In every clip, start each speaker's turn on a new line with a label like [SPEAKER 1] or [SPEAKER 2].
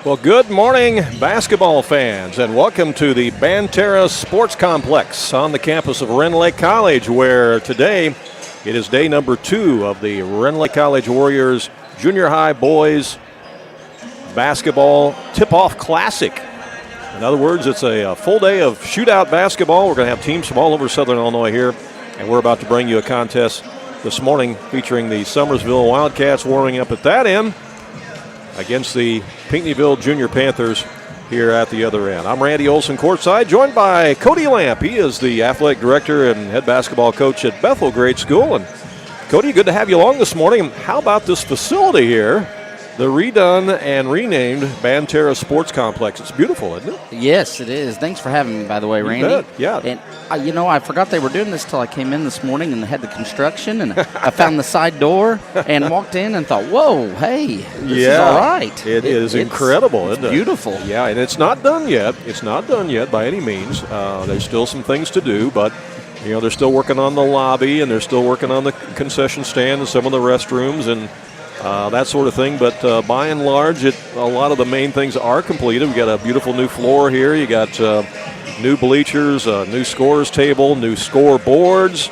[SPEAKER 1] Well, good morning, basketball fans, and welcome to the Banterra Sports Complex on the campus of Rend Lake College, where today it is day number 2 of the Rend Lake College Warriors Junior High Boys Basketball Tip-Off Classic. In other words, it's a full day of shootout basketball. We're going to have teams from all over Southern Illinois here, and we're about to bring you a contest this morning featuring the Summersville Wildcats warming up at that end against the Pinckneyville Junior Panthers here at the other end. I'm Randy Olson courtside, joined by Cody Lamp. He is the athletic director and head basketball coach at Bethel Grade School. And Cody, good to have you along this morning. How about this facility here, the redone and renamed Banterra Sports Complex? It's beautiful, isn't it?
[SPEAKER 2] Yes, it is. Thanks for having me, by the way, Randy.
[SPEAKER 1] You bet. Yeah.
[SPEAKER 2] And I forgot they were doing this till I came in this morning and had the construction, and I found the side door and walked in and thought, whoa, hey, this is all right.
[SPEAKER 1] It is incredible, isn't it?
[SPEAKER 2] It's beautiful.
[SPEAKER 1] Yeah, and it's not done yet. It's not done yet by any means. There's still some things to do, but they're still working on the lobby, and they're still working on the concession stand and some of the restrooms and that sort of thing. But by and large, a lot of the main things are completed. We got a beautiful new floor here. You got new bleachers, new scorers table, new scoreboards,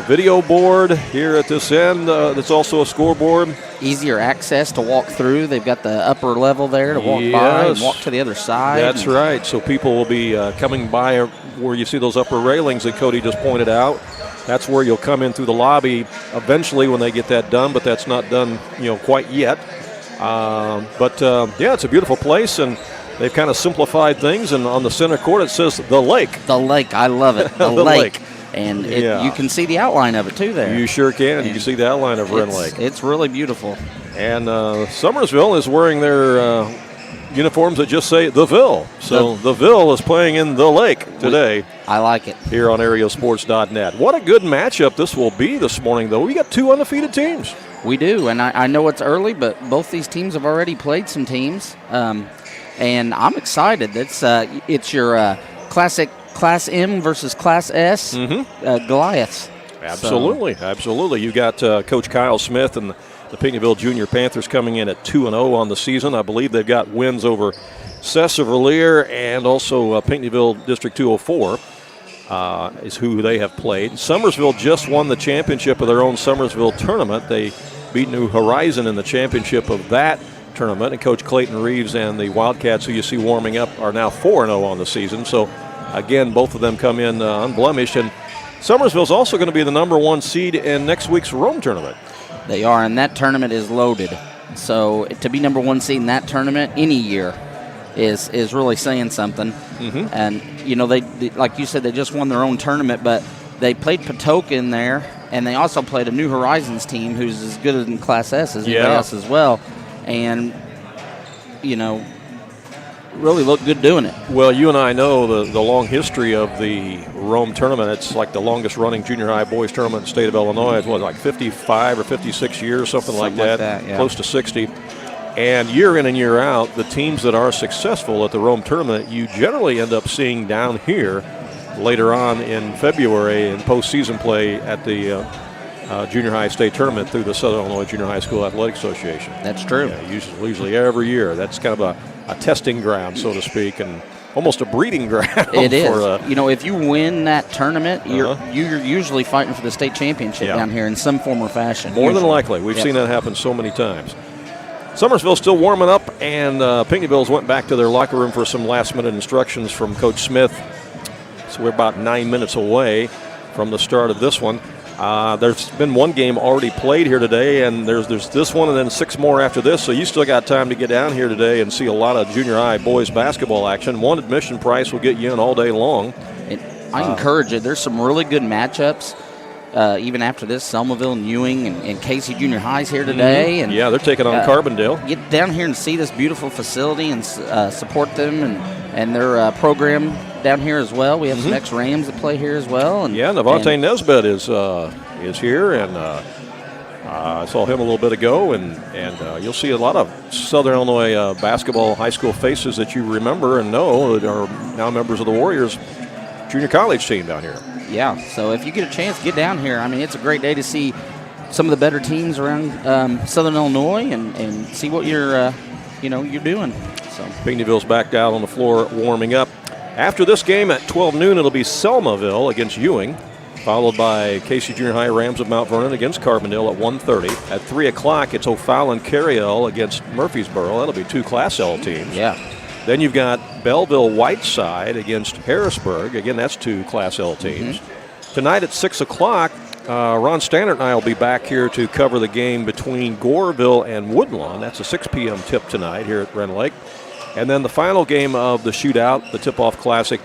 [SPEAKER 1] video board here at this end. That's also a scoreboard.
[SPEAKER 2] Easier access to walk through. They've got the upper level there to walk by and walk to the other side.
[SPEAKER 1] That's right. So people will be coming by where you see those upper railings that Cody just pointed out. That's where you'll come in through the lobby eventually when they get that done, but that's not done, quite yet. It's a beautiful place, and they've kind of simplified things. And on the center court, it says the lake.
[SPEAKER 2] The lake, I love it. The lake. And you can see the outline of it too there.
[SPEAKER 1] You sure can. You can see the outline of Rend Lake.
[SPEAKER 2] It's really beautiful.
[SPEAKER 1] And Summersville is wearing their uniforms that just say the Ville. So the Ville is playing in the lake today.
[SPEAKER 2] I like it.
[SPEAKER 1] Here on AreaSports.net. What a good matchup this will be this morning, though. We got 2 undefeated teams. We
[SPEAKER 2] do, and I know it's early, but both these teams have already played some teams, and I'm excited. It's your classic Class M versus Class S Goliaths.
[SPEAKER 1] Absolutely, absolutely. You got Coach Kyle Smith and the Pinckneyville Junior Panthers coming in at 2-0 on the season. I believe they've got wins over Summersville and also Pinckneyville District 204 is who they have played. Summersville just won the championship of their own Summersville tournament. They beat New Horizon in the championship of that tournament, and Coach Clayton Reeves and the Wildcats, who you see warming up, are now 4-0 on the season. So, again, both of them come in unblemished, and Summersville's also going to be the number 1 seed in next week's Rome tournament.
[SPEAKER 2] They are, and that tournament is loaded. So to be number 1 seed in that tournament any year is really saying something. Mm-hmm. And, they like you said, they just won their own tournament, but they played Patoka in there, and they also played a New Horizons team who's as good in Class S as anybody else as well. And, really looked good doing it. Well,
[SPEAKER 1] you and I know the long history of the Rome tournament. It's like the longest running junior high boys tournament in the state of Illinois. It's like 55 or 56 years, something like that, close to 60. And year in and year out, the teams that are successful at the Rome tournament, you generally end up seeing down here later on in February in postseason play at the junior high state tournament through the Southern Illinois Junior High School Athletic Association.
[SPEAKER 2] That's true.
[SPEAKER 1] Yeah, usually every year. That's kind of a testing ground, so to speak, and almost a breeding ground.
[SPEAKER 2] It is. If you win that tournament, you're usually fighting for the state championship down here in some form or fashion.
[SPEAKER 1] More than likely. We've seen that happen so many times. Summersville's still warming up, and Pinckneyville's went back to their locker room for some last-minute instructions from Coach Smith. So we're about 9 minutes away from the start of this one. There's been 1 game already played here today, and there's this one and then 6 more after this, so you still got time to get down here today and see a lot of junior high boys basketball action. 1 admission price will get you in all day long.
[SPEAKER 2] I encourage it. There's some really good matchups. Even after this, Somerville and Ewing and Casey Junior High's here today. And
[SPEAKER 1] they're taking on Carbondale.
[SPEAKER 2] Get down here and see this beautiful facility and support them and their program down here as well. We have some ex-Rams that play here as well. And
[SPEAKER 1] Navante Nesbitt is here, and I saw him a little bit ago, and you'll see a lot of Southern Illinois basketball high school faces that you remember and know that are now members of the Warriors junior college team down here.
[SPEAKER 2] Yeah, so if you get a chance, get down here. I mean, it's a great day to see some of the better teams around Southern Illinois and see what your you're doing. So
[SPEAKER 1] Pinckneyville's back out on the floor warming up. After this game at 12 noon, it'll be Selmaville against Ewing, followed by Casey Junior High Rams of Mount Vernon against Carbondale at 1:30. At 3 o'clock, it's O'Fallon Cariel against Murfreesboro. That'll be two Class L teams.
[SPEAKER 2] Yeah.
[SPEAKER 1] Then you've got Belleville Whiteside against Harrisburg. Again, that's two Class L teams. Tonight at 6 o'clock, Ron Stannard and I will be back here to cover the game between Goreville and Woodlawn. That's a 6 p.m. tip tonight here at Rend Lake. And then the final game of the shootout, the Tip-Off Classic,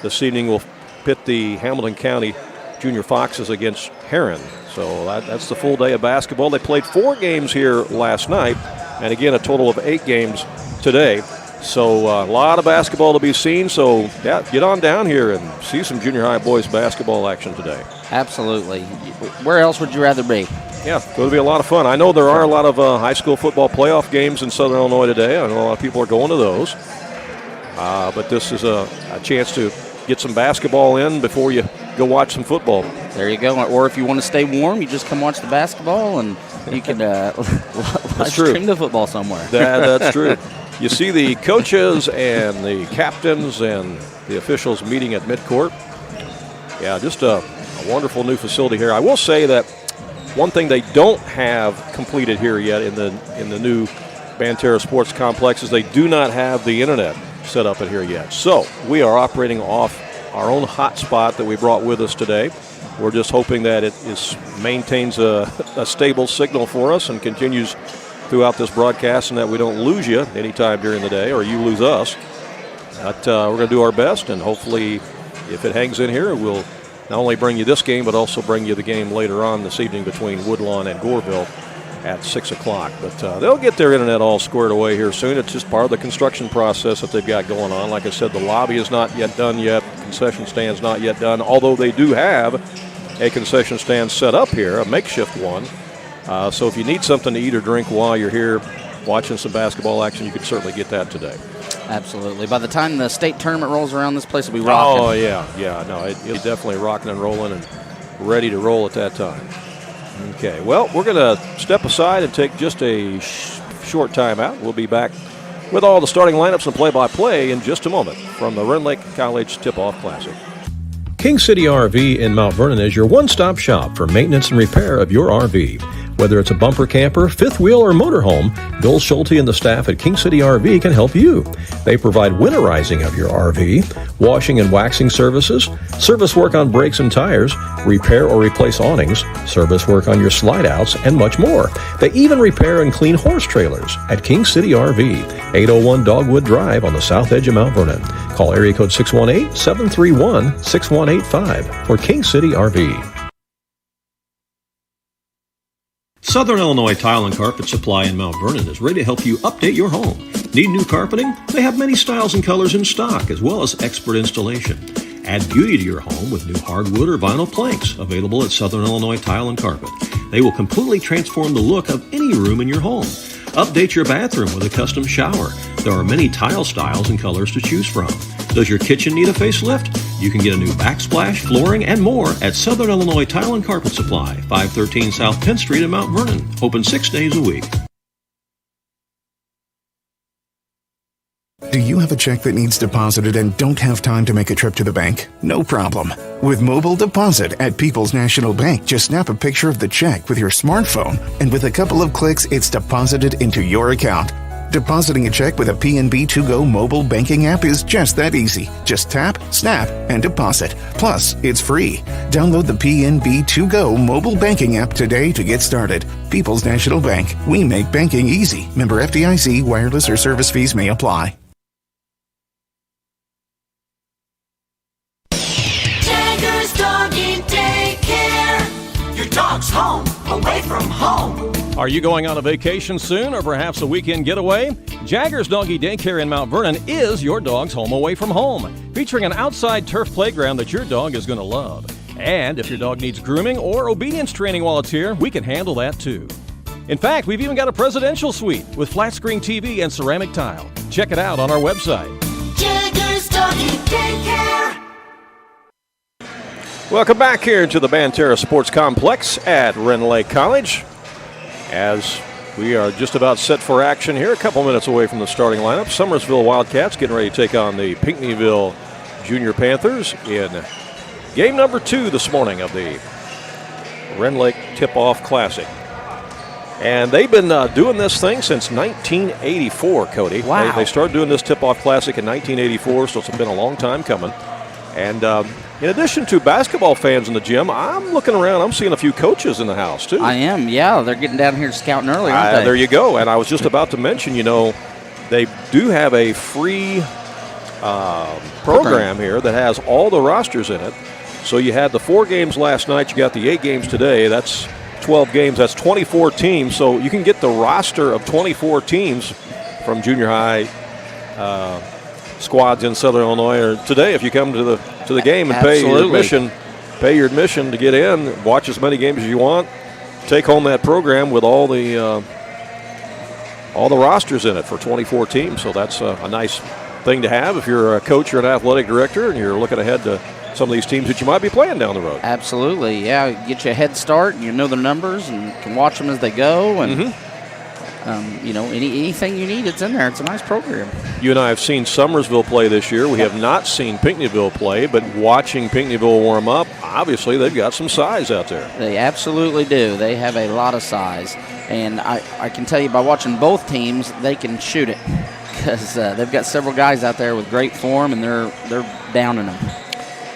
[SPEAKER 1] this evening will pit the Hamilton County Junior Foxes against Heron. So that's the full day of basketball. They played 4 games here last night, and again, a total of 8 games today. So a lot of basketball to be seen. So yeah, get on down here and see some junior high boys basketball action today.
[SPEAKER 2] Absolutely. Where else would you rather be?
[SPEAKER 1] Yeah, it's going to be a lot of fun. I know there are a lot of high school football playoff games in Southern Illinois today. I know a lot of people are going to those. But this is a chance to get some basketball in before you go watch some football.
[SPEAKER 2] There you go. Or if you want to stay warm, you just come watch the basketball and you can live stream the football somewhere.
[SPEAKER 1] That's true. You see the coaches and the captains and the officials meeting at midcourt. Yeah, just a wonderful new facility here. I will say that one thing they don't have completed here yet in the new Banterra Sports Complex is they do not have the internet set up in here yet. So we are operating off our own hotspot that we brought with us today. We're just hoping that it maintains a stable signal for us and continues throughout this broadcast, and that we don't lose you anytime during the day or you lose us. But we're going to do our best, and hopefully if it hangs in here, we'll not only bring you this game, but also bring you the game later on this evening between Woodlawn and Goreville at 6 o'clock. But they'll get their internet all squared away here soon. It's just part of the construction process that they've got going on. Like I said, the lobby is not yet done yet. Concession stand's not yet done, although they do have a concession stand set up here, a makeshift one. So if you need something to eat or drink while you're here watching some basketball action, you can certainly get that today.
[SPEAKER 2] Absolutely. By the time the state tournament rolls around, this place will be rocking.
[SPEAKER 1] Oh, yeah. No, it'll be definitely rocking and rolling and ready to roll at that time. Okay, well, we're going to step aside and take just a short timeout. We'll be back with all the starting lineups and play-by-play in just a moment from the Rend Lake College Tip-Off Classic. King City RV in Mount Vernon is your one-stop shop for maintenance and repair of your RV. Whether it's a bumper camper, fifth wheel, or motorhome, Bill Schulte and the staff at King City RV can help you. They provide winterizing of your RV, washing and waxing services, service work on brakes and tires, repair or replace awnings, service work on your slide-outs, and much more. They even repair and clean horse trailers at King City RV, 801 Dogwood Drive on the south edge of Mount Vernon. Call area code 618-731-6185 for King City RV. Southern Illinois Tile and Carpet Supply in Mount Vernon is ready to help you update your home. Need new carpeting? They have many styles and colors in stock, as well as expert installation. Add beauty to your home with new hardwood or vinyl planks available at Southern Illinois Tile and Carpet. They will completely transform the look of any room in your home. Update your bathroom with a custom shower. There are many tile styles and colors to choose from. Does your kitchen need a facelift? You can get a new backsplash, flooring, and more at Southern Illinois Tile and Carpet Supply, 513 South 10th Street in Mount Vernon. Open 6 days a week.
[SPEAKER 3] Do you have a check that needs deposited and don't have time to make a trip to the bank? No problem. With Mobile Deposit at People's National Bank, just snap a picture of the check with your smartphone, and with a couple of clicks, it's deposited into your account. Depositing a check with a PNB 2Go mobile banking app is just that easy. Just tap, snap, and deposit. Plus, it's free. Download the PNB 2Go mobile banking app today to get started. People's National Bank. We make banking easy. Member FDIC. Wireless or service fees may apply.
[SPEAKER 4] Jagger's Doggy Daycare. Your dog's home, away from home.
[SPEAKER 1] Are you going on a vacation soon or perhaps a weekend getaway? Jagger's Doggy Daycare in Mount Vernon is your dog's home away from home, featuring an outside turf playground that your dog is going to love. And if your dog needs grooming or obedience training while it's here, we can handle that too. In fact, we've even got a presidential suite with flat screen TV and ceramic tile. Check it out on our website.
[SPEAKER 4] Jagger's Doggy Daycare.
[SPEAKER 1] Welcome back here to the Banterra Sports Complex at Rend Lake College. As We are just about set for action here, a couple minutes away from the starting lineup. Summersville Wildcats getting ready to take on the Pinckneyville Junior Panthers in game number 2 this morning of the Rend Lake Tip-Off Classic. And they've been doing this thing since 1984, Cody.
[SPEAKER 2] Wow.
[SPEAKER 1] They started doing this Tip-Off Classic in 1984, so it's been a long time coming. And in addition to basketball fans in the gym, I'm looking around. I'm seeing a few coaches in the house, too.
[SPEAKER 2] I am, yeah. They're getting down here scouting early, aren't they?
[SPEAKER 1] There you go. And I was just about to mention, they do have a free program here that has all the rosters in it. So you had the 4 games last night. You got the 8 games today. That's 12 games. That's 24 teams. So you can get the roster of 24 teams from junior high squads in Southern Illinois or today if you come to the game and pay your admission to get in, watch as many games as you want, take home that program with all the rosters in it for 24 teams. So that's a nice thing to have if you're a coach or an athletic director and you're looking ahead to some of these teams that you might be playing down the road.
[SPEAKER 2] Absolutely, yeah. Get you a head start and you know their numbers and can watch them as they go and anything you need, it's in there. It's a nice program.
[SPEAKER 1] You and I have seen Summersville play this year. We have not seen Pinckneyville play, but watching Pinckneyville warm up, obviously they've got some size out there.
[SPEAKER 2] They absolutely do. They have a lot of size. And I can tell you by watching both teams, they can shoot it because they've got several guys out there with great form, and they're downing them.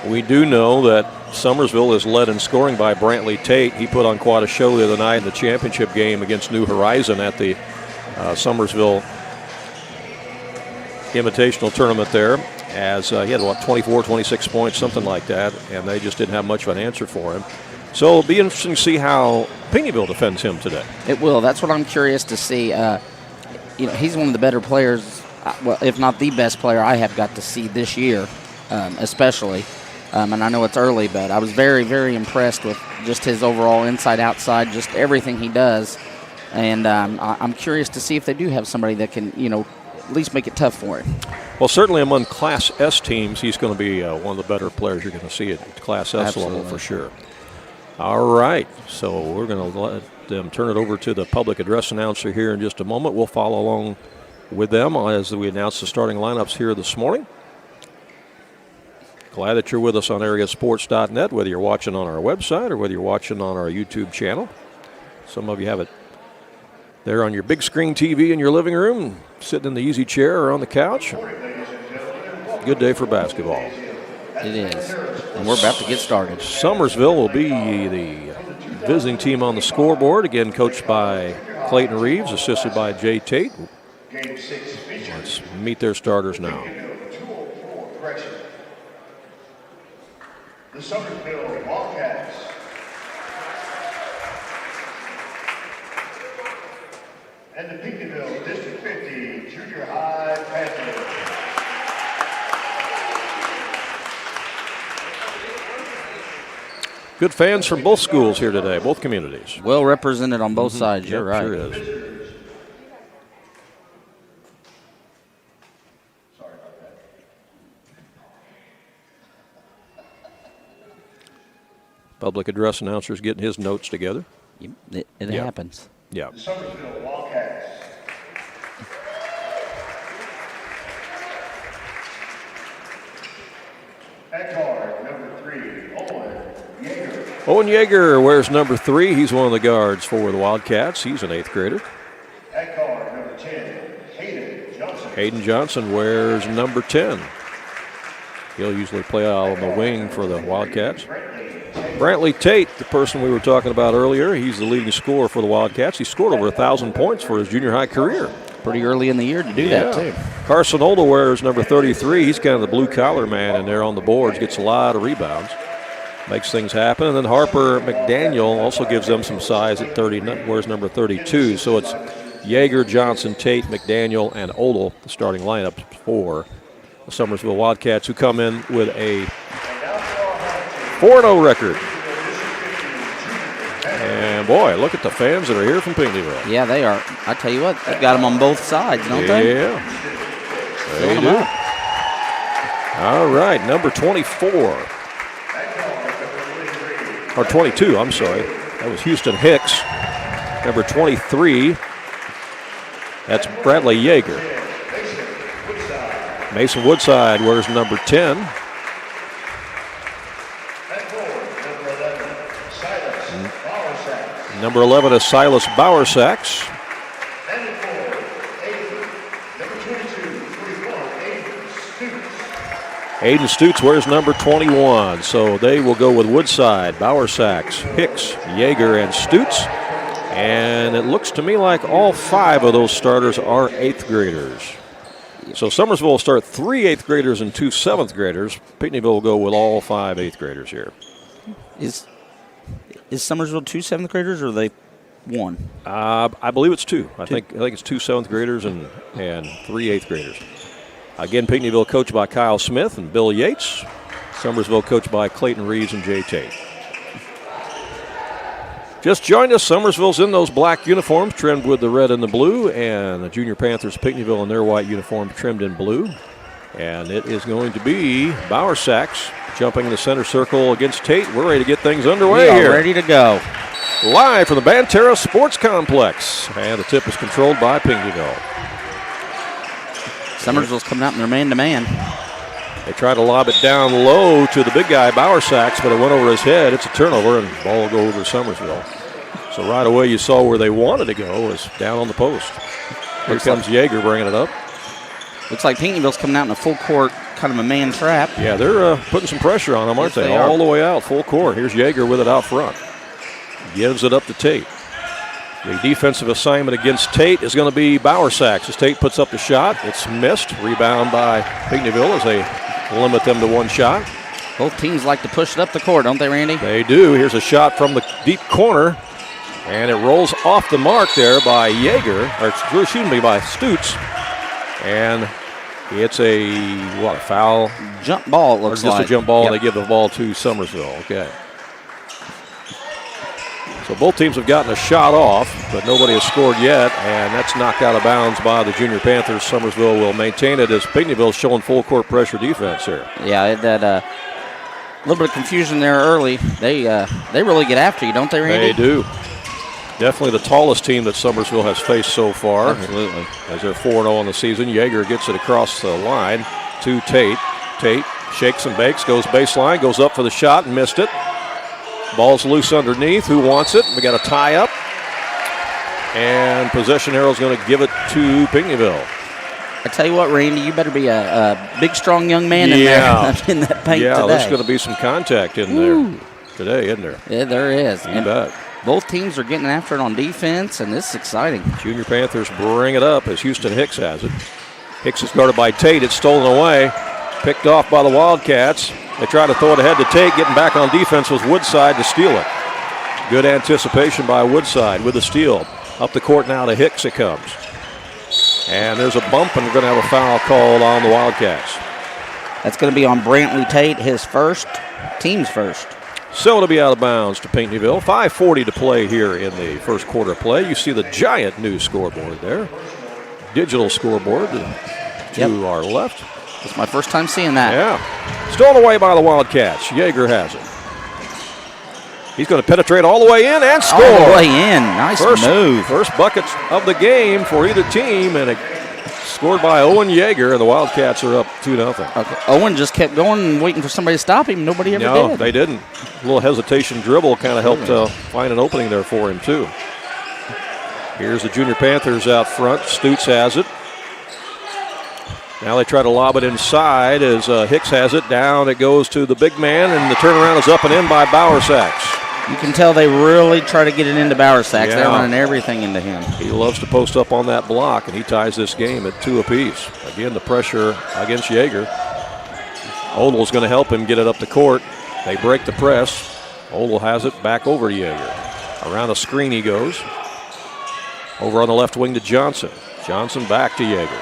[SPEAKER 1] We do know that Summersville is led in scoring by Brantley Tate. He put on quite a show the other night in the championship game against New Horizon at the Summersville Invitational Tournament there, as he had, 24, 26 points, something like that, and they just didn't have much of an answer for him. So it'll be interesting to see how Pinckneyville defends him today.
[SPEAKER 2] It will. That's what I'm curious to see. He's one of the better players, if not the best player I have got to see this year, especially. And I know it's early, but I was very, very impressed with just his overall inside, outside, just everything he does. And I'm curious to see if they do have somebody that can, at least make it tough for him.
[SPEAKER 1] Well, certainly among Class S teams, he's going to be one of the better players you're going to see at Class S level for sure. All right, so we're going to let them turn it over to the public address announcer here in just a moment. We'll follow along with them as we announce the starting lineups here this morning. Glad that you're with us on AreaSports.net, whether you're watching on our website or whether you're watching on our YouTube channel. Some of you have it there on your big screen TV in your living room, sitting in the easy chair or on the couch. Good day for basketball.
[SPEAKER 2] It is. And we're about to get started.
[SPEAKER 1] Summersville will be the visiting team on the scoreboard, again coached by Clayton Reeves, assisted by Jay Tate. Let's meet their starters now.
[SPEAKER 5] The Summersville Wildcats. And the Pinckneyville District 50 Junior High Panthers.
[SPEAKER 1] Good fans from both schools here today, both communities.
[SPEAKER 2] Well represented on both sides, you're right.
[SPEAKER 1] Sure is. Public address announcer's getting his notes together.
[SPEAKER 2] It happens.
[SPEAKER 1] Yeah.
[SPEAKER 5] The Summersville Wildcats. At guard, number 3, Owen Yeager.
[SPEAKER 1] Owen Yeager wears number 3. He's one of the guards for the Wildcats. He's an 8th grader.
[SPEAKER 5] At guard, number 10, Hayden Johnson.
[SPEAKER 1] Hayden Johnson wears number 10. He'll usually play out on the wing for the Wildcats. Brantley Tate, the person we were talking about earlier, he's the leading scorer for the Wildcats. He scored over 1,000 points for his junior high career.
[SPEAKER 2] Pretty early in the year to do that, too.
[SPEAKER 1] Carson Olda wears number 33. He's kind of the blue-collar man in there on the boards, gets a lot of rebounds, makes things happen. And then Harper McDaniel also gives them some size at 30, wears number 32. So it's Yeager, Johnson, Tate, McDaniel, and Olda, the starting lineup for the Summersville Wildcats, who come in with a 4-0 record. And, boy, look at the fans that are here from Pinckneyville.
[SPEAKER 2] Yeah, they are. I tell you what, they've got them on both sides, don't they?
[SPEAKER 1] Yeah, they do. All right, number 24. Or 22, I'm sorry. That was Houston Hicks. Number 23 That's Bradley Yeager. Mason Woodside wears number 10. Number 11 is Silas Bowersax. Aiden Stutz wears number 21, so they will go with Woodside, Bowersax, Hicks, Yeager, and Stutz. And it looks to me like all 5 of those starters are 8th graders. So Summersville will start 3 8th graders and 2 7th graders. Pinckneyville will go with all 5 8th graders here.
[SPEAKER 2] Is Summersville 2 7th graders, or are they 1?
[SPEAKER 1] I believe it's 2. I think it's 2 7th graders and 3 8th graders. Again, Pinckneyville coached by Kyle Smith and Bill Yates. Summersville coached by Clayton Reeves and Jay Tate. Just joined us. Summersville's in those black uniforms trimmed with the red and the blue, and the Junior Panthers Pinckneyville in their white uniform trimmed in blue. And it is going to be Bowersax jumping in the center circle against Tate. We're ready to get things underway here.
[SPEAKER 2] Ready to go.
[SPEAKER 1] Live from the Banterra Sports Complex. And the tip is controlled by Pinckneyville.
[SPEAKER 2] Summersville's coming out in their man-to-man.
[SPEAKER 1] They try to lob it down low to the big guy, Bowersax, but it went over his head. It's a turnover, and the ball will go over Summersville. So right away you saw where they wanted to go was down on the post. Here comes Yeager bringing it up.
[SPEAKER 2] Looks like Pinckneyville's coming out in a full court, kind of a man trap.
[SPEAKER 1] Yeah, they're putting some pressure on them, aren't they? All the way out, full court. Here's Yeager with it out front. Gives it up to Tate. The defensive assignment against Tate is going to be Bowersax. As Tate puts up the shot, it's missed. Rebound by Pinckneyville as they limit them to 1 shot.
[SPEAKER 2] Both teams like to push it up the court, don't they, Randy?
[SPEAKER 1] They do. Here's a shot from the deep corner, and it rolls off the mark there by Yeager, or excuse me, by Stutz. And it's a foul?
[SPEAKER 2] Jump ball, it looks like.
[SPEAKER 1] Or just a jump ball, and they give the ball to Summersville. Okay. So both teams have gotten a shot off, but nobody has scored yet, and that's knocked out of bounds by the Junior Panthers. Summersville will maintain it as Pinckneyville showing full court pressure defense here.
[SPEAKER 2] Yeah, that little bit of confusion there early. They really get after you, don't they, Randy?
[SPEAKER 1] They do. Definitely the tallest team that Summersville has faced so far.
[SPEAKER 2] Absolutely.
[SPEAKER 1] As they're 4-0 on the season. Yeager gets it across the line to Tate. Tate shakes and bakes, goes baseline, goes up for the shot and missed it. Ball's loose underneath. Who wants it? We got a tie up. And possession arrow's going to give it to Pinckneyville.
[SPEAKER 2] I tell you what, Randy, you better be a big, strong young man in there in that paint today.
[SPEAKER 1] Yeah, there's going to be some contact in there today, isn't there?
[SPEAKER 2] Yeah, there is.
[SPEAKER 1] You bet.
[SPEAKER 2] Both teams are getting after it on defense, and this is exciting.
[SPEAKER 1] Junior Panthers bring it up as Houston Hicks has it. Hicks is guarded by Tate. It's stolen away. Picked off by the Wildcats. They try to throw it ahead to Tate. Getting back on defense was Woodside to steal it. Good anticipation by Woodside with the steal. Up the court now to Hicks it comes. And there's a bump, and we're going to have a foul called on the Wildcats.
[SPEAKER 2] That's going to be on Brantley Tate, his first, team's first.
[SPEAKER 1] So it'll be out of bounds to Pinckneyville. 5:40 to play here in the first quarter play. You see the giant new scoreboard there. Digital scoreboard to our left.
[SPEAKER 2] It's my first time seeing that.
[SPEAKER 1] Yeah. Stolen away by the Wildcats. Yeager has it. He's going to penetrate all the way in and score.
[SPEAKER 2] All the way in. Nice move.
[SPEAKER 1] First buckets of the game for either team, and it scored by Owen Yeager, and the Wildcats are up 2-0.
[SPEAKER 2] Okay. Owen just kept going and waiting for somebody to stop him. Nobody ever did.
[SPEAKER 1] No, they didn't. A little hesitation dribble kind of helped find an opening there for him, too. Here's the Junior Panthers out front. Stutz has it. Now they try to lob it inside as Hicks has it. Down it goes to the big man, and the turnaround is up and in by Bowersax.
[SPEAKER 2] You can tell they really try to get it into Bowersax. Yeah. They're running everything into him.
[SPEAKER 1] He loves to post up on that block, and he ties this game at 2 apiece. Again, the pressure against Yeager. Odell's going to help him get it up the court. They break the press. Odell has it back over to Yeager. Around a screen he goes. Over on the left wing to Johnson. Johnson back to Yeager.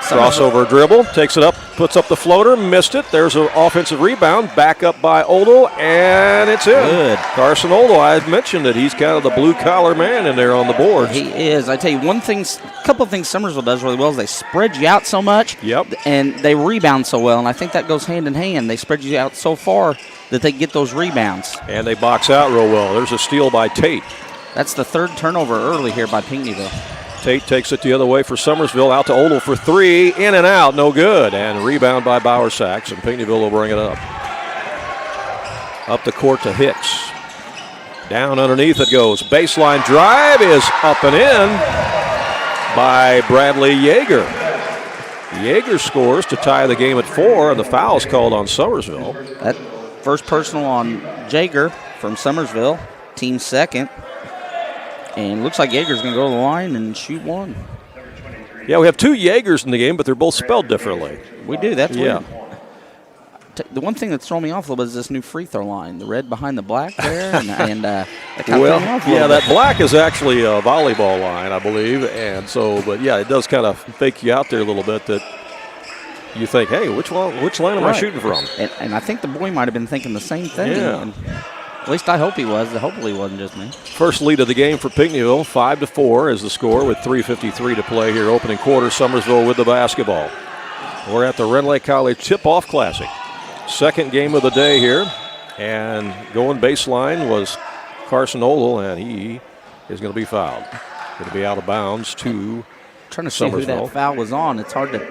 [SPEAKER 1] Crossover dribble, takes it up, puts up the floater, missed it. There's an offensive rebound, back up by Odell, and it's in.
[SPEAKER 2] Good.
[SPEAKER 1] Carson Odell, I mentioned that he's kind of the blue-collar man in there on the boards.
[SPEAKER 2] He is. I tell you, a couple of things Summersville does really well is they spread you out so much, and they rebound so well, and I think that goes hand in hand. They spread you out so far that they get those rebounds.
[SPEAKER 1] And they box out real well. There's a steal by Tate.
[SPEAKER 2] That's the third turnover early here by Pinckneyville.
[SPEAKER 1] Tate takes it the other way for Summersville, out to Odell for three, in and out, no good. And rebound by Bauer Sachs, and Pinckneyville will bring it up. Up the court to Hicks. Down underneath it goes. Baseline drive is up and in by Bradley Yeager. Yeager scores to tie the game at 4, and the foul's called on Summersville.
[SPEAKER 2] That first personal on Jaeger from Summersville, team second. And looks like Yeager's going to go to the line and shoot one.
[SPEAKER 1] Yeah, we have 2 Yeagers in the game, but they're both spelled differently.
[SPEAKER 2] We do, that's
[SPEAKER 1] Yeah.
[SPEAKER 2] weird. The one thing that's thrown me off a little bit is this new free throw line, the red behind the black there, and that kind of threw me off a little
[SPEAKER 1] yeah,
[SPEAKER 2] bit.
[SPEAKER 1] that black is actually a volleyball line, I believe, and so, but yeah, it does kind of fake you out there a little bit that you think, hey, which line am I shooting from?
[SPEAKER 2] And I think the boy might have been thinking the same thing.
[SPEAKER 1] Yeah.
[SPEAKER 2] And at least I hope he was. Hopefully it wasn't just me.
[SPEAKER 1] First lead of the game for Pinckneyville, 5-4 is the score with 3:53 to play here, opening quarter. Summersville with the basketball. We're at the Rend Lake College Tip-Off Classic. Second game of the day here, and going baseline was Carson Odell, and he is going to be fouled. Going to be out of bounds to
[SPEAKER 2] Trying to see who that foul was on. It's hard to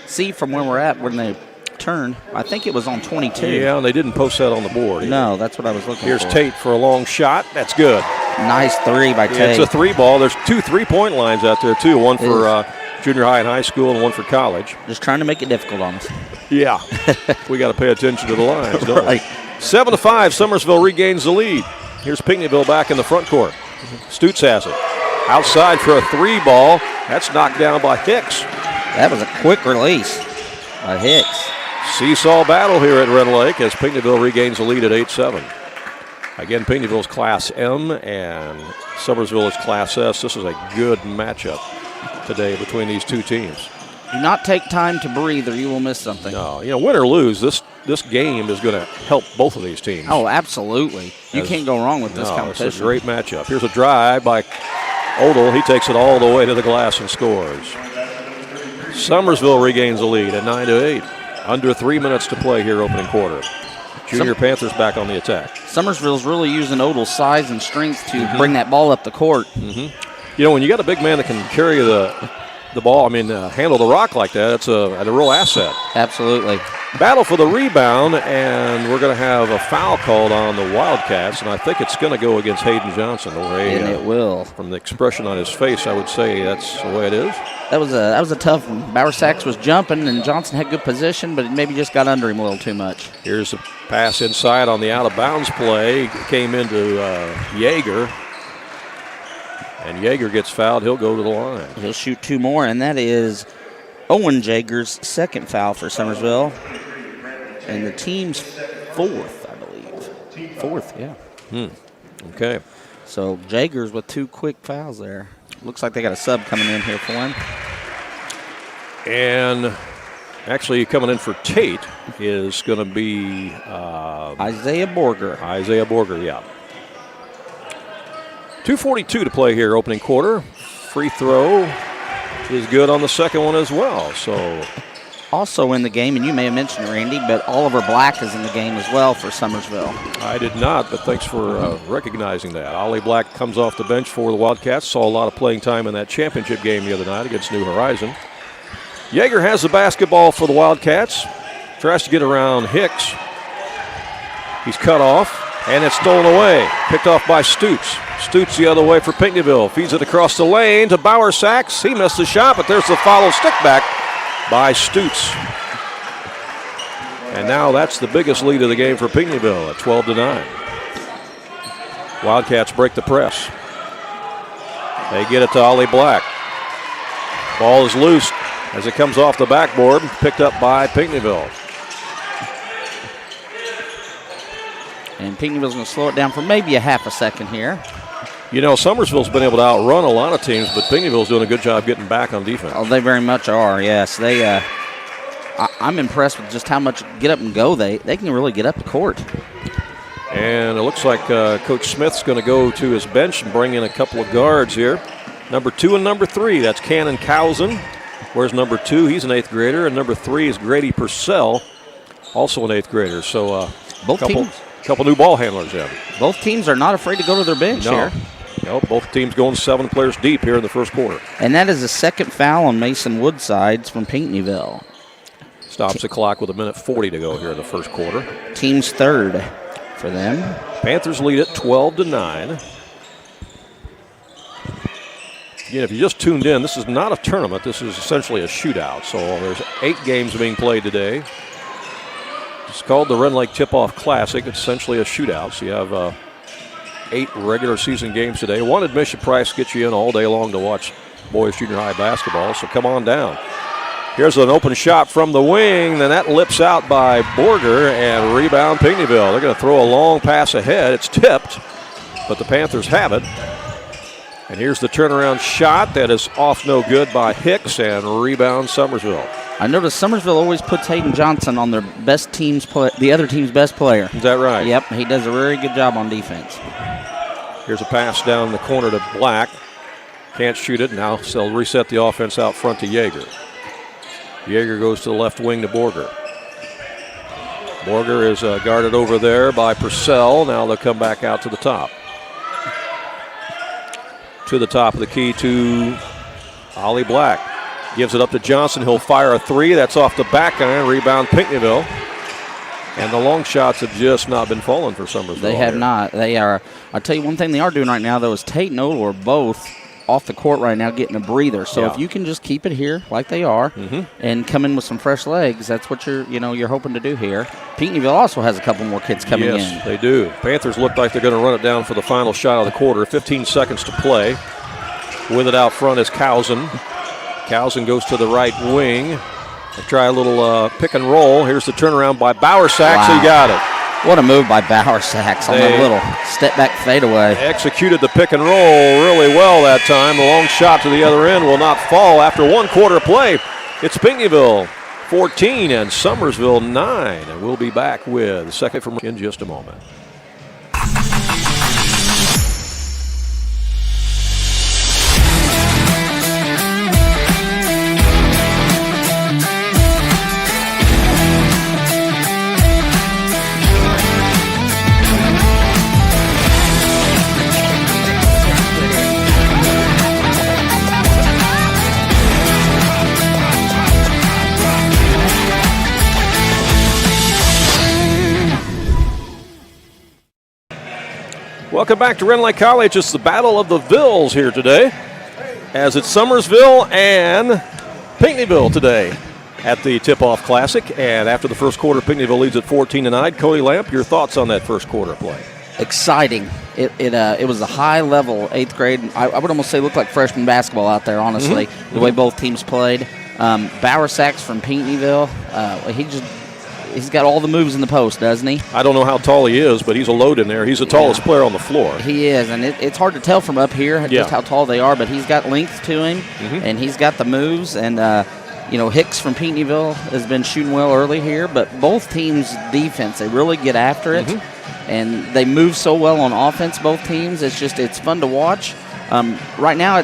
[SPEAKER 2] see from where we're at when they turn. I think it was on 22.
[SPEAKER 1] Yeah, and they didn't post that on the board either.
[SPEAKER 2] No, that's what I was looking
[SPEAKER 1] Here's
[SPEAKER 2] for.
[SPEAKER 1] Tate for a long shot. That's good.
[SPEAKER 2] Nice three by Tate.
[SPEAKER 1] It's a 3 ball. There's 2 3-point lines out there, too. One for junior high and high school and one for college.
[SPEAKER 2] Just trying to make it difficult on us.
[SPEAKER 1] Yeah. We got to pay attention to the lines, don't
[SPEAKER 2] Right.
[SPEAKER 1] we? 7-5, Summersville regains the lead. Here's Pinckneyville back in the front court. Stutz has it. Outside for a 3 ball. That's knocked down by Hicks.
[SPEAKER 2] That was a quick release by Hicks.
[SPEAKER 1] Seesaw battle here at Rend Lake as Pinckneyville regains the lead at 8-7. Again, Pinckneyville's Class M and Summersville is Class S. This is a good matchup today between these two teams.
[SPEAKER 2] Do not take time to breathe or you will miss something.
[SPEAKER 1] No, win or lose, this game is going to help both of these teams.
[SPEAKER 2] Oh, absolutely. You can't go wrong with this competition.
[SPEAKER 1] It's a great matchup. Here's a drive by Odell. He takes it all the way to the glass and scores. Summersville regains the lead at 9-8. Under 3 minutes to play here, opening quarter. Junior Panthers back on the attack.
[SPEAKER 2] Summersville's really using Odell's size and strength to bring that ball up the court.
[SPEAKER 1] When you got a big man that can carry the ball, handle the rock like that, it's a real asset.
[SPEAKER 2] Absolutely.
[SPEAKER 1] Battle for the rebound, and we're going to have a foul called on the Wildcats, and I think it's going to go against Hayden Johnson.
[SPEAKER 2] And it will.
[SPEAKER 1] From the expression on his face, I would say that's the way it is.
[SPEAKER 2] That was a tough one. Bauer Sachs was jumping, and Johnson had good position, but it maybe just got under him a little too much.
[SPEAKER 1] Here's a pass inside on the out-of-bounds play. Came into Yeager. And Yeager gets fouled. He'll go to the line.
[SPEAKER 2] He'll shoot 2 more, and that is Owen Jager's second foul for Summersville. And the team's 4th, I believe. 4th, yeah.
[SPEAKER 1] Okay.
[SPEAKER 2] So Jager's with 2 quick fouls there. Looks like they got a sub coming in here for him.
[SPEAKER 1] And actually coming in for Tate is going to be
[SPEAKER 2] Isaiah Borger.
[SPEAKER 1] Isaiah Borger, yeah. 2:42 to play here, opening quarter. Free throw is good on the second one as well. So
[SPEAKER 2] Also in the game, and you may have mentioned Randy, but Oliver Black is in the game as well for Summersville.
[SPEAKER 1] I did not, but thanks for recognizing that. Ollie Black comes off the bench for the Wildcats. Saw a lot of playing time in that championship game the other night against New Horizon. Yeager has the basketball for the Wildcats. Tries to get around Hicks. He's cut off, and it's stolen away. Picked off by Stutz. Stutz the other way for Pinckneyville. Feeds it across the lane to Bauer Sachs. He missed the shot, but there's the follow stick back by Stutz. And now that's the biggest lead of the game for Pinckneyville at 12-9. Wildcats break the press. They get it to Ollie Black. Ball is loose as it comes off the backboard, picked up by Pinckneyville.
[SPEAKER 2] And Pinckneyville's going to slow it down for maybe a half a second here.
[SPEAKER 1] Summersville's been able to outrun a lot of teams, but Pinckneyville's doing a good job getting back on defense.
[SPEAKER 2] Oh, they very much are, yes. They, I'm impressed with just how much get up and go they can really get up the court.
[SPEAKER 1] And it looks like Coach Smith's going to go to his bench and bring in a couple of guards here. Number 2 and number 3, that's Cannon Cowson. Where's number 2? He's an 8th grader. And number 3 is Grady Purcell, also an 8th grader. So
[SPEAKER 2] both teams.
[SPEAKER 1] Couple new ball handlers in.
[SPEAKER 2] Both teams are not afraid to go to their bench here.
[SPEAKER 1] Nope, both teams going 7 players deep here in the first quarter.
[SPEAKER 2] And that is the second foul on Mason Woodsides from Pinckneyville.
[SPEAKER 1] Stops the clock with 1:40 to go here in the first quarter.
[SPEAKER 2] Team's third for them.
[SPEAKER 1] Panthers lead it 12-9. Again, if you just tuned in, this is not a tournament. This is essentially a shootout. So there's 8 games being played today. It's called the Rend Lake Tip-Off Classic. It's essentially a shootout. So you have 8 regular season games today. One admission price gets you in all day long to watch boys junior high basketball. So come on down. Here's an open shot from the wing. Then that lips out by Borger and rebound Pinckneyville. They're going to throw a long pass ahead. It's tipped, but the Panthers have it. And here's the turnaround shot that is off no good by Hicks and rebound Summersville.
[SPEAKER 2] I noticed Summersville always puts Hayden Johnson on their best team's the other team's best player.
[SPEAKER 1] Is that right?
[SPEAKER 2] Yep, he does a very good job on defense.
[SPEAKER 1] Here's a pass down the corner to Black. Can't shoot it. Now they'll reset the offense out front to Yeager. Yeager goes to the left wing to Borger. Borger is guarded over there by Purcell. Now they'll come back out to the top. To the top of the key to Ollie Black. Gives it up to Johnson. He'll fire a 3. That's off the back iron. Rebound Pinckneyville. And the long shots have just not been falling for Summersville.
[SPEAKER 2] They have not. They are. I'll tell you one thing they are doing right now, though, is Tate and Odell are both off the court right now getting a breather. So if you can just keep it here like they are and come in with some fresh legs, that's what you're hoping to do here. Pinckneyville also has a couple more kids coming in.
[SPEAKER 1] Yes, they do. Panthers look like they're going to run it down for the final shot of the quarter. 15 seconds to play. With it out front is Cowsen. Cowsen goes to the right wing. They try a little pick and roll. Here's the turnaround by Bowersack.
[SPEAKER 2] Wow.
[SPEAKER 1] He got it.
[SPEAKER 2] What a move by Bowersack on that little step-back fadeaway.
[SPEAKER 1] Executed the pick and roll really well that time. The long shot to the other end will not fall after 1 quarter play. It's Pinckneyville 14 and Summersville 9. And we'll be back with the second from in just a moment. Welcome back to Rend Lake College. It's the Battle of the Villes here today, as it's Summersville and Pinckneyville today at the Tip-Off Classic. And after the first quarter, Pinckneyville leads at 14-9. Cody Lamp, your thoughts on that first quarter play?
[SPEAKER 2] Exciting. It was a high-level 8th grade. I would almost say looked like freshman basketball out there, honestly, the way both teams played. Bowersack's from Pinckneyville. He's got all the moves in the post, doesn't he?
[SPEAKER 1] I don't know how tall he is, but he's a load in there. He's the tallest player on the floor.
[SPEAKER 2] He is, and it's hard to tell from up here just how tall they are, but he's got length to him, and he's got the moves. And, Hicks from Pinckneyville has been shooting well early here, but both teams' defense, they really get after it, and they move so well on offense, both teams. It's fun to watch. Right now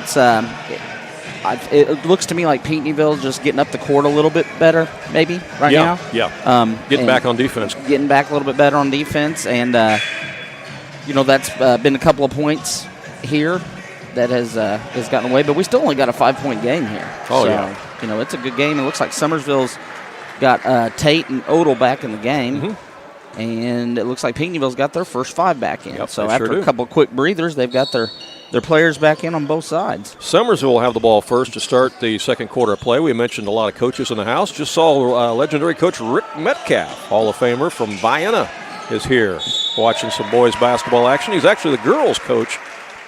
[SPEAKER 2] it looks to me like Pinckneyville just getting up the court a little bit better, maybe, now.
[SPEAKER 1] Yeah, getting back on defense.
[SPEAKER 2] Getting back a little bit better on defense, and, that's been a couple of points here that has gotten away, but we still only got a 5-point game here. It's a good game. It looks like Summersville's got Tate and Odell back in the game, and it looks like Pinckneyville's got their first 5 back in. So after a couple of quick breathers, they've got their players back in on both sides.
[SPEAKER 1] Summersville will have the ball first to start the second quarter of play. We mentioned a lot of coaches in the house. Just saw legendary coach Rick Metcalf, Hall of Famer from Vienna, is here watching some boys basketball action. He's actually the girls coach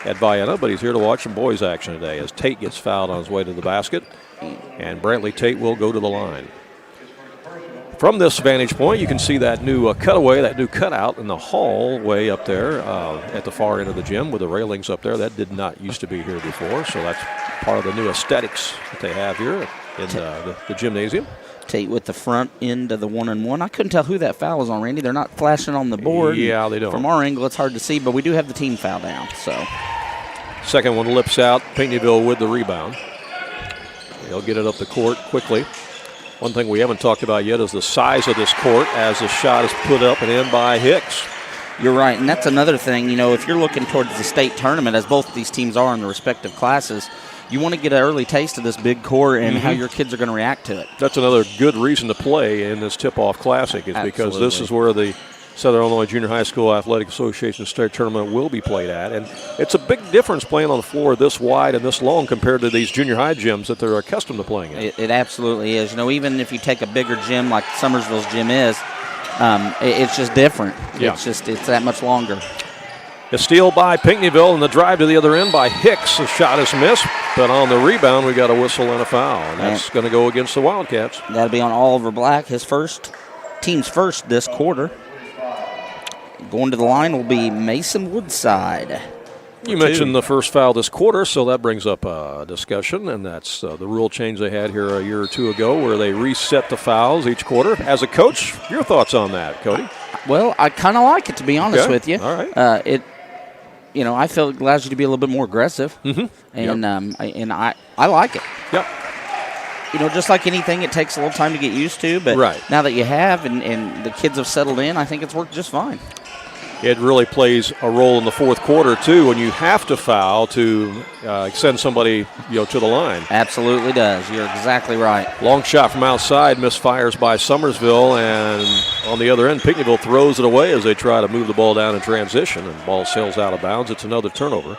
[SPEAKER 1] at Vienna, but he's here to watch some boys action today as Tate gets fouled on his way to the basket, and Brantley Tate will go to the line. From this vantage point, you can see that new cutaway, that new cutout in the hallway up there at the far end of the gym with the railings up there. That did not used to be here before, so that's part of the new aesthetics that they have here in the gymnasium.
[SPEAKER 2] Tate with the front end of the 1-on-1. I couldn't tell who that foul was on, Randy. They're not flashing on the board.
[SPEAKER 1] Yeah, they don't.
[SPEAKER 2] From our angle, it's hard to see, but we do have the team foul down. So,
[SPEAKER 1] second one lips out. Pinckneyville with the rebound. They'll get it up the court quickly. One thing we haven't talked about yet is the size of this court as the shot is put up and in by Hicks.
[SPEAKER 2] You're right, and that's another thing. If you're looking towards the state tournament, as both these teams are in the respective classes, you want to get an early taste of this big court and how your kids are going to react to it.
[SPEAKER 1] That's another good reason to play in this tip-off classic is because this is where the Southern Illinois Junior High School Athletic Association State Tournament will be played at. And it's a big difference playing on the floor this wide and this long compared to these junior high gyms that they're accustomed to playing in.
[SPEAKER 2] It absolutely is. Even if you take a bigger gym like Summersville's gym is, it's just different.
[SPEAKER 1] Yeah.
[SPEAKER 2] It's that much longer.
[SPEAKER 1] A steal by Pinckneyville and the drive to the other end by Hicks. The shot is missed, but on the rebound we got a whistle and a foul. And that's going to go against the Wildcats.
[SPEAKER 2] That'll be on Oliver Black, his team's first this quarter. Going to the line will be Mason Woodside.
[SPEAKER 1] You mentioned the first foul this quarter, so that brings up a discussion, and that's the rule change they had here a year or two ago where they reset the fouls each quarter. As a coach, your thoughts on that, Cody?
[SPEAKER 2] Well, I kind of like it, to be honest with you.
[SPEAKER 1] All right.
[SPEAKER 2] I feel it allows you to be a little bit more aggressive, and I like it.
[SPEAKER 1] Yep.
[SPEAKER 2] Just like anything, it takes a little time to get used to, but now that you have and the kids have settled in, I think it's worked just fine.
[SPEAKER 1] It really plays a role in the fourth quarter, too, when you have to foul to send somebody to the line.
[SPEAKER 2] Absolutely does. You're exactly right.
[SPEAKER 1] Long shot from outside, misfires by Summersville, and on the other end, Pinckneyville throws it away as they try to move the ball down in transition, and the ball sails out of bounds. It's another turnover.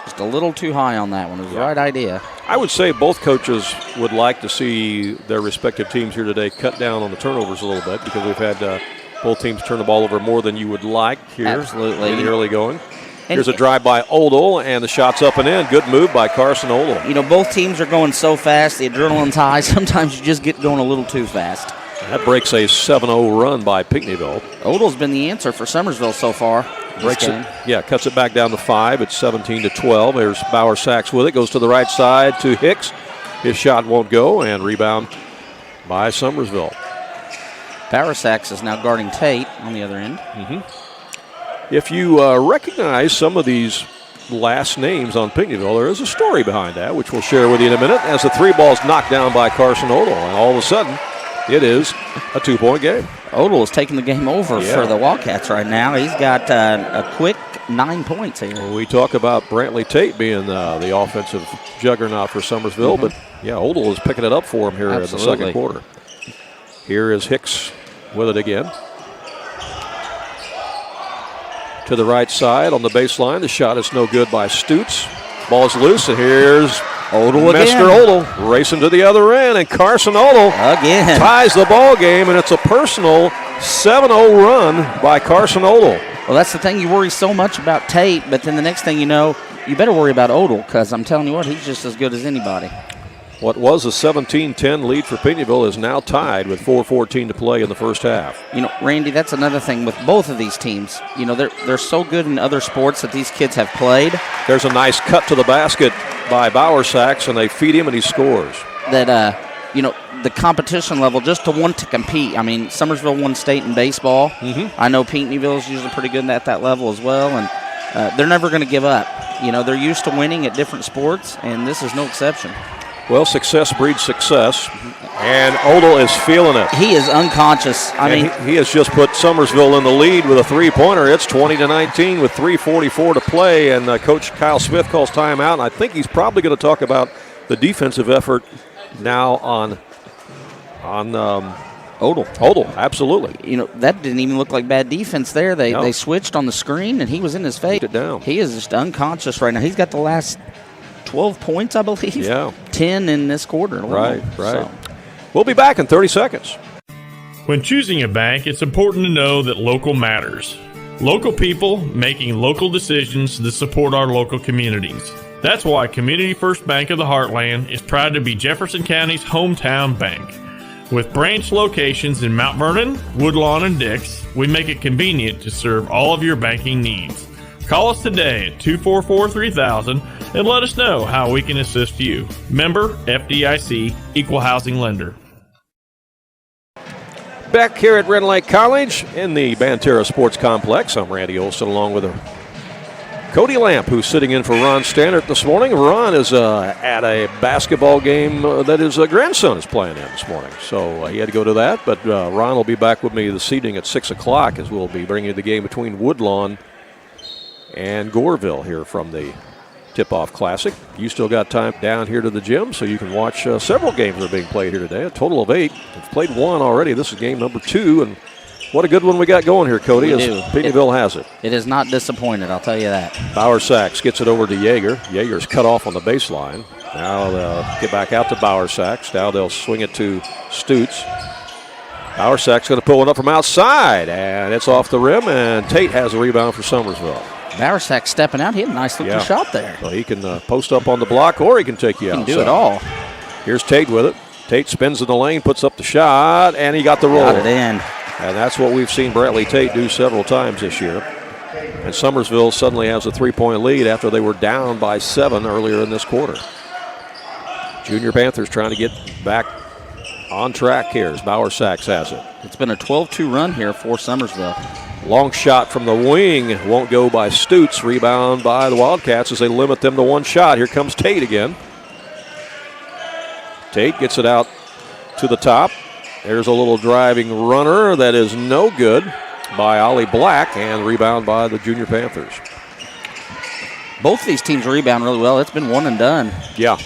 [SPEAKER 2] Just a little too high on that one. It was the right idea.
[SPEAKER 1] I would say both coaches would like to see their respective teams here today cut down on the turnovers a little bit because we've had both teams turn the ball over more than you would like here in the early going. Here's a drive by Odell, and the shot's up and in. Good move by Carson Odell.
[SPEAKER 2] Both teams are going so fast, the adrenaline's high. Sometimes you just get going a little too fast.
[SPEAKER 1] That breaks a 7-0 run by Pinckneyville.
[SPEAKER 2] Odell's been the answer for Summersville so far.
[SPEAKER 1] Breaks it, cuts it back down to 5. It's 17-12. There's Bauer Sachs with it. Goes to the right side to Hicks. His shot won't go, and rebound by Summersville.
[SPEAKER 2] Bauer Sachs is now guarding Tate on the other end.
[SPEAKER 1] If you recognize some of these last names on Pinckneyville, there is a story behind that, which we'll share with you in a minute, as the three ball's knocked down by Carson Odell, and all of a sudden, it is a 2-point game.
[SPEAKER 2] Odell is taking the game over for the Wildcats right now. He's got a quick 9 points here.
[SPEAKER 1] Well, we talk about Brantley Tate being the offensive juggernaut for Summersville, but Odell is picking it up for him here in the second quarter. Here is Hicks with it again. To the right side on the baseline. The shot is no good by Stutes. Ball's loose, and here's
[SPEAKER 2] Odell again.
[SPEAKER 1] Mr. Odell racing to the other end, and Carson Odell
[SPEAKER 2] again
[SPEAKER 1] ties the ball game, and it's a personal 7-0 run by Carson Odell.
[SPEAKER 2] Well, that's the thing. You worry so much about Tate, but then the next thing you know, you better worry about Odell because I'm telling you what, he's just as good as anybody.
[SPEAKER 1] What was a 17-10 lead for Pinckneyville is now tied with 4:14 to play in the first half.
[SPEAKER 2] Randy, that's another thing with both of these teams. They're so good in other sports that these kids have played.
[SPEAKER 1] There's a nice cut to the basket by Bauer Sachs, and they feed him, and he scores.
[SPEAKER 2] That, the competition level, just to want to compete. I mean, Summersville won state in baseball. I know Pinckneyville is usually pretty good at that level as well, and they're never going to give up. They're used to winning at different sports, and this is no exception.
[SPEAKER 1] Well, success breeds success, and Odell is feeling it.
[SPEAKER 2] He is unconscious.
[SPEAKER 1] He has just put Summersville in the lead with a three-pointer. It's 20-19 with 3:44 to play, and Coach Kyle Smith calls timeout, and I think he's probably going to talk about the defensive effort now on Odell. Odell, absolutely.
[SPEAKER 2] That didn't even look like bad defense there. They switched on the screen, and he was in his face.
[SPEAKER 1] It down.
[SPEAKER 2] He is just unconscious right now. He's got the last 12 points, I believe.
[SPEAKER 1] Yeah.
[SPEAKER 2] 10 in this quarter.
[SPEAKER 1] Right. So. We'll be back in 30 seconds.
[SPEAKER 6] When choosing a bank, it's important to know that local matters. Local people making local decisions that support our local communities. That's why Community First Bank of the Heartland is proud to be Jefferson County's hometown bank. With branch locations in Mount Vernon, Woodlawn, and Dix, we make it convenient to serve all of your banking needs. Call us today at 244-3000 and let us know how we can assist you. Member FDIC, Equal Housing Lender.
[SPEAKER 1] Back here at Rend Lake College in the Banterra Sports Complex. I'm Randy Olson along with Cody Lamp, who's sitting in for Ron Stannert this morning. Ron is at a basketball game that his grandson is playing in this morning. So he had to go to that. But Ron will be back with me this evening at 6 o'clock as we'll be bringing you the game between Woodlawn and Goreville here from the Tip-Off Classic. You still got time down here to the gym, so you can watch several games that are being played here today. A total of 8. We've played 1 already. This is game number 2, and what a good one we got going here, Cody, as Pinckneyville has it.
[SPEAKER 2] It is not disappointed, I'll tell you that.
[SPEAKER 1] Bauer Sachs gets it over to Yeager. Yeager's cut off on the baseline. Now they'll get back out to Bauer Sachs. Now they'll swing it to Stutz. Bauer Sachs going to pull it up from outside, and it's off the rim, and Tate has a rebound for Summersville.
[SPEAKER 2] Bauer Sachs stepping out. He had a nice looking shot there.
[SPEAKER 1] So he can post up on the block, or he can take you out.
[SPEAKER 2] He can do it all.
[SPEAKER 1] Here's Tate with it. Tate spins in the lane, puts up the shot, and he got the roll.
[SPEAKER 2] Got it in.
[SPEAKER 1] And that's what we've seen Bradley Tate do several times this year. And Summersville suddenly has a 3-point lead after they were down by 7 earlier in this quarter. Junior Panthers trying to get back on track here as Bauer Sachs has it.
[SPEAKER 2] It's been a 12-2 run here for Summersville.
[SPEAKER 1] Long shot from the wing won't go by Stutz. Rebound by the Wildcats as they limit them to 1 shot. Here comes Tate again. Tate gets it out to the top. There's a little driving runner that is no good by Ollie Black, and rebound by the Junior Panthers.
[SPEAKER 2] Both of these teams rebound really well. It's been one and done.
[SPEAKER 1] Yeah.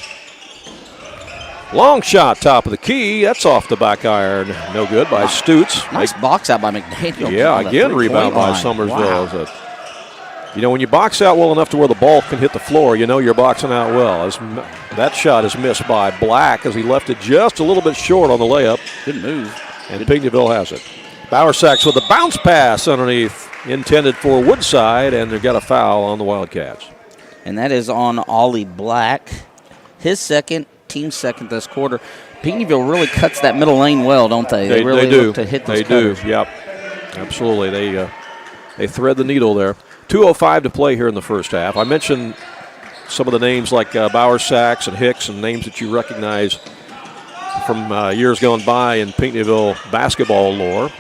[SPEAKER 1] Long shot, top of the key. That's off the back iron. No good by Stutz.
[SPEAKER 2] Nice box out by McDaniel.
[SPEAKER 1] Yeah, again, rebound by Summersville.
[SPEAKER 2] Wow.
[SPEAKER 1] You know, when you box out well enough to where the ball can hit the floor, you know you're boxing out well. That shot is missed by Black as he left it just a little bit short on the layup.
[SPEAKER 2] Good move.
[SPEAKER 1] And Pinckneyville has it. Bauer Sachs with a bounce pass underneath, intended for Woodside, and they've got a foul on the Wildcats.
[SPEAKER 2] And that is on Ollie Black. His second, team second this quarter. Pinckneyville really cuts that middle lane well, don't they? They really
[SPEAKER 1] do.
[SPEAKER 2] look to hit those
[SPEAKER 1] They
[SPEAKER 2] cutters.
[SPEAKER 1] do, yep. Absolutely. They thread the needle there. 2:05 to play here in the first half. I mentioned some of the names like Bauer Sachs and Hicks and names that you recognize from years gone by in Pinckneyville basketball lore.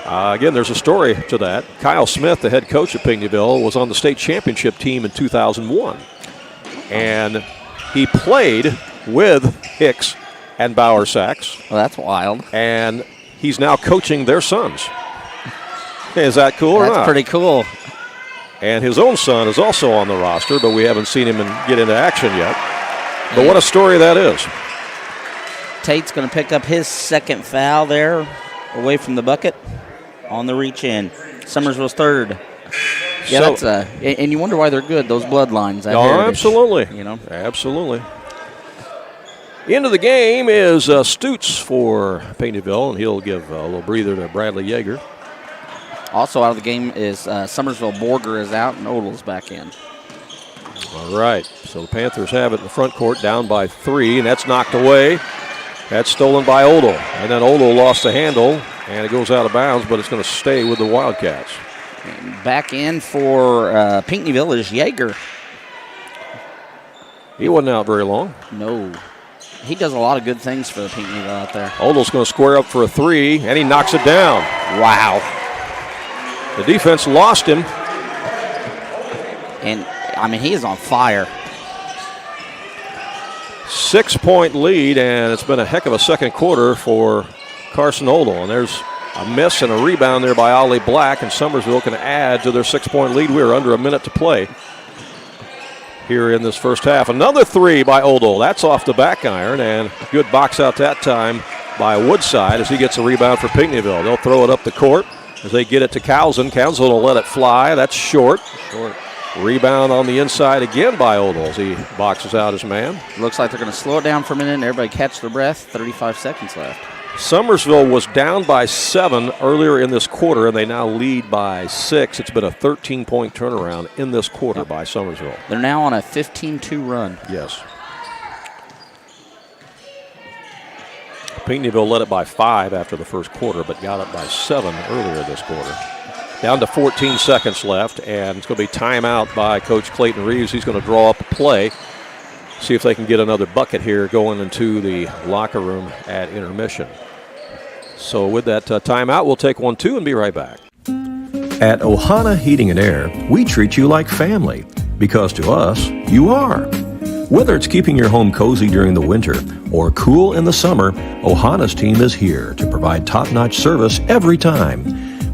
[SPEAKER 1] Again, there's a story to that. Kyle Smith, the head coach at Pinckneyville, was on the state championship team in 2001. And he played with Hicks and Bauer Sachs.
[SPEAKER 2] Well, that's wild.
[SPEAKER 1] And he's now coaching their sons. Is that cool or not?
[SPEAKER 2] That's pretty cool.
[SPEAKER 1] And his own son is also on the roster, but we haven't seen him get into action yet. But what a story that is.
[SPEAKER 2] Tate's going to pick up his second foul there away from the bucket on the reach in. Summersville's third. Yeah,
[SPEAKER 1] So-
[SPEAKER 2] and you wonder why they're good, those bloodlines. that
[SPEAKER 1] Oh,
[SPEAKER 2] heritage,
[SPEAKER 1] absolutely.
[SPEAKER 2] You know?
[SPEAKER 1] Absolutely. Into the game is Stutz for Pinckneyville, and he'll give a little breather to Bradley Yeager.
[SPEAKER 2] Also out of the game is Summersville. Borger is out and Odell's back in.
[SPEAKER 1] All right, so the Panthers have it in the front court, down by 3, and that's knocked away. That's stolen by Odell, and then Odell lost the handle, and it goes out of bounds, but it's going to stay with the Wildcats.
[SPEAKER 2] And back in for Pinckneyville is Yeager.
[SPEAKER 1] He wasn't out very long.
[SPEAKER 2] No. He does a lot of good things for the Pinckneyville out there.
[SPEAKER 1] Odell's going to square up for a 3, and he knocks it down.
[SPEAKER 2] Wow.
[SPEAKER 1] The defense lost him.
[SPEAKER 2] And, I mean, he is on fire.
[SPEAKER 1] 6-point lead, and it's been a heck of a second quarter for Carson Odell. And there's a miss and a rebound there by Ollie Black, and Summersville can add to their 6-point lead. We're under a minute to play here in this first half. Another 3 by Odell. That's off the back iron, and good box out that time by Woodside as he gets a rebound for Pinckneyville. They'll throw it up the court as they get it to Cowson. Cowson will let it fly. That's short. Rebound on the inside again by Odell as he boxes out his man.
[SPEAKER 2] Looks like they're going to slow it down for a minute and everybody catch their breath. 35 seconds left.
[SPEAKER 1] Summersville was down by 7 earlier in this quarter, and they now lead by 6. It's been a 13-point turnaround in this quarter by Summersville.
[SPEAKER 2] They're now on a 15-2 run.
[SPEAKER 1] Yes. Pinckneyville led it by 5 after the first quarter, but got it by 7 earlier this quarter. Down to 14 seconds left, and it's going to be timeout by Coach Clayton Reeves. He's going to draw up a play, see if they can get another bucket here going into the locker room at intermission. So with that timeout, we'll take 1-2 and be right back.
[SPEAKER 7] At Ohana Heating and Air, we treat you like family.
[SPEAKER 1] because to us, you are. Whether it's keeping your home cozy during the winter or cool in the summer, Ohana's team is here to provide top-notch service every time.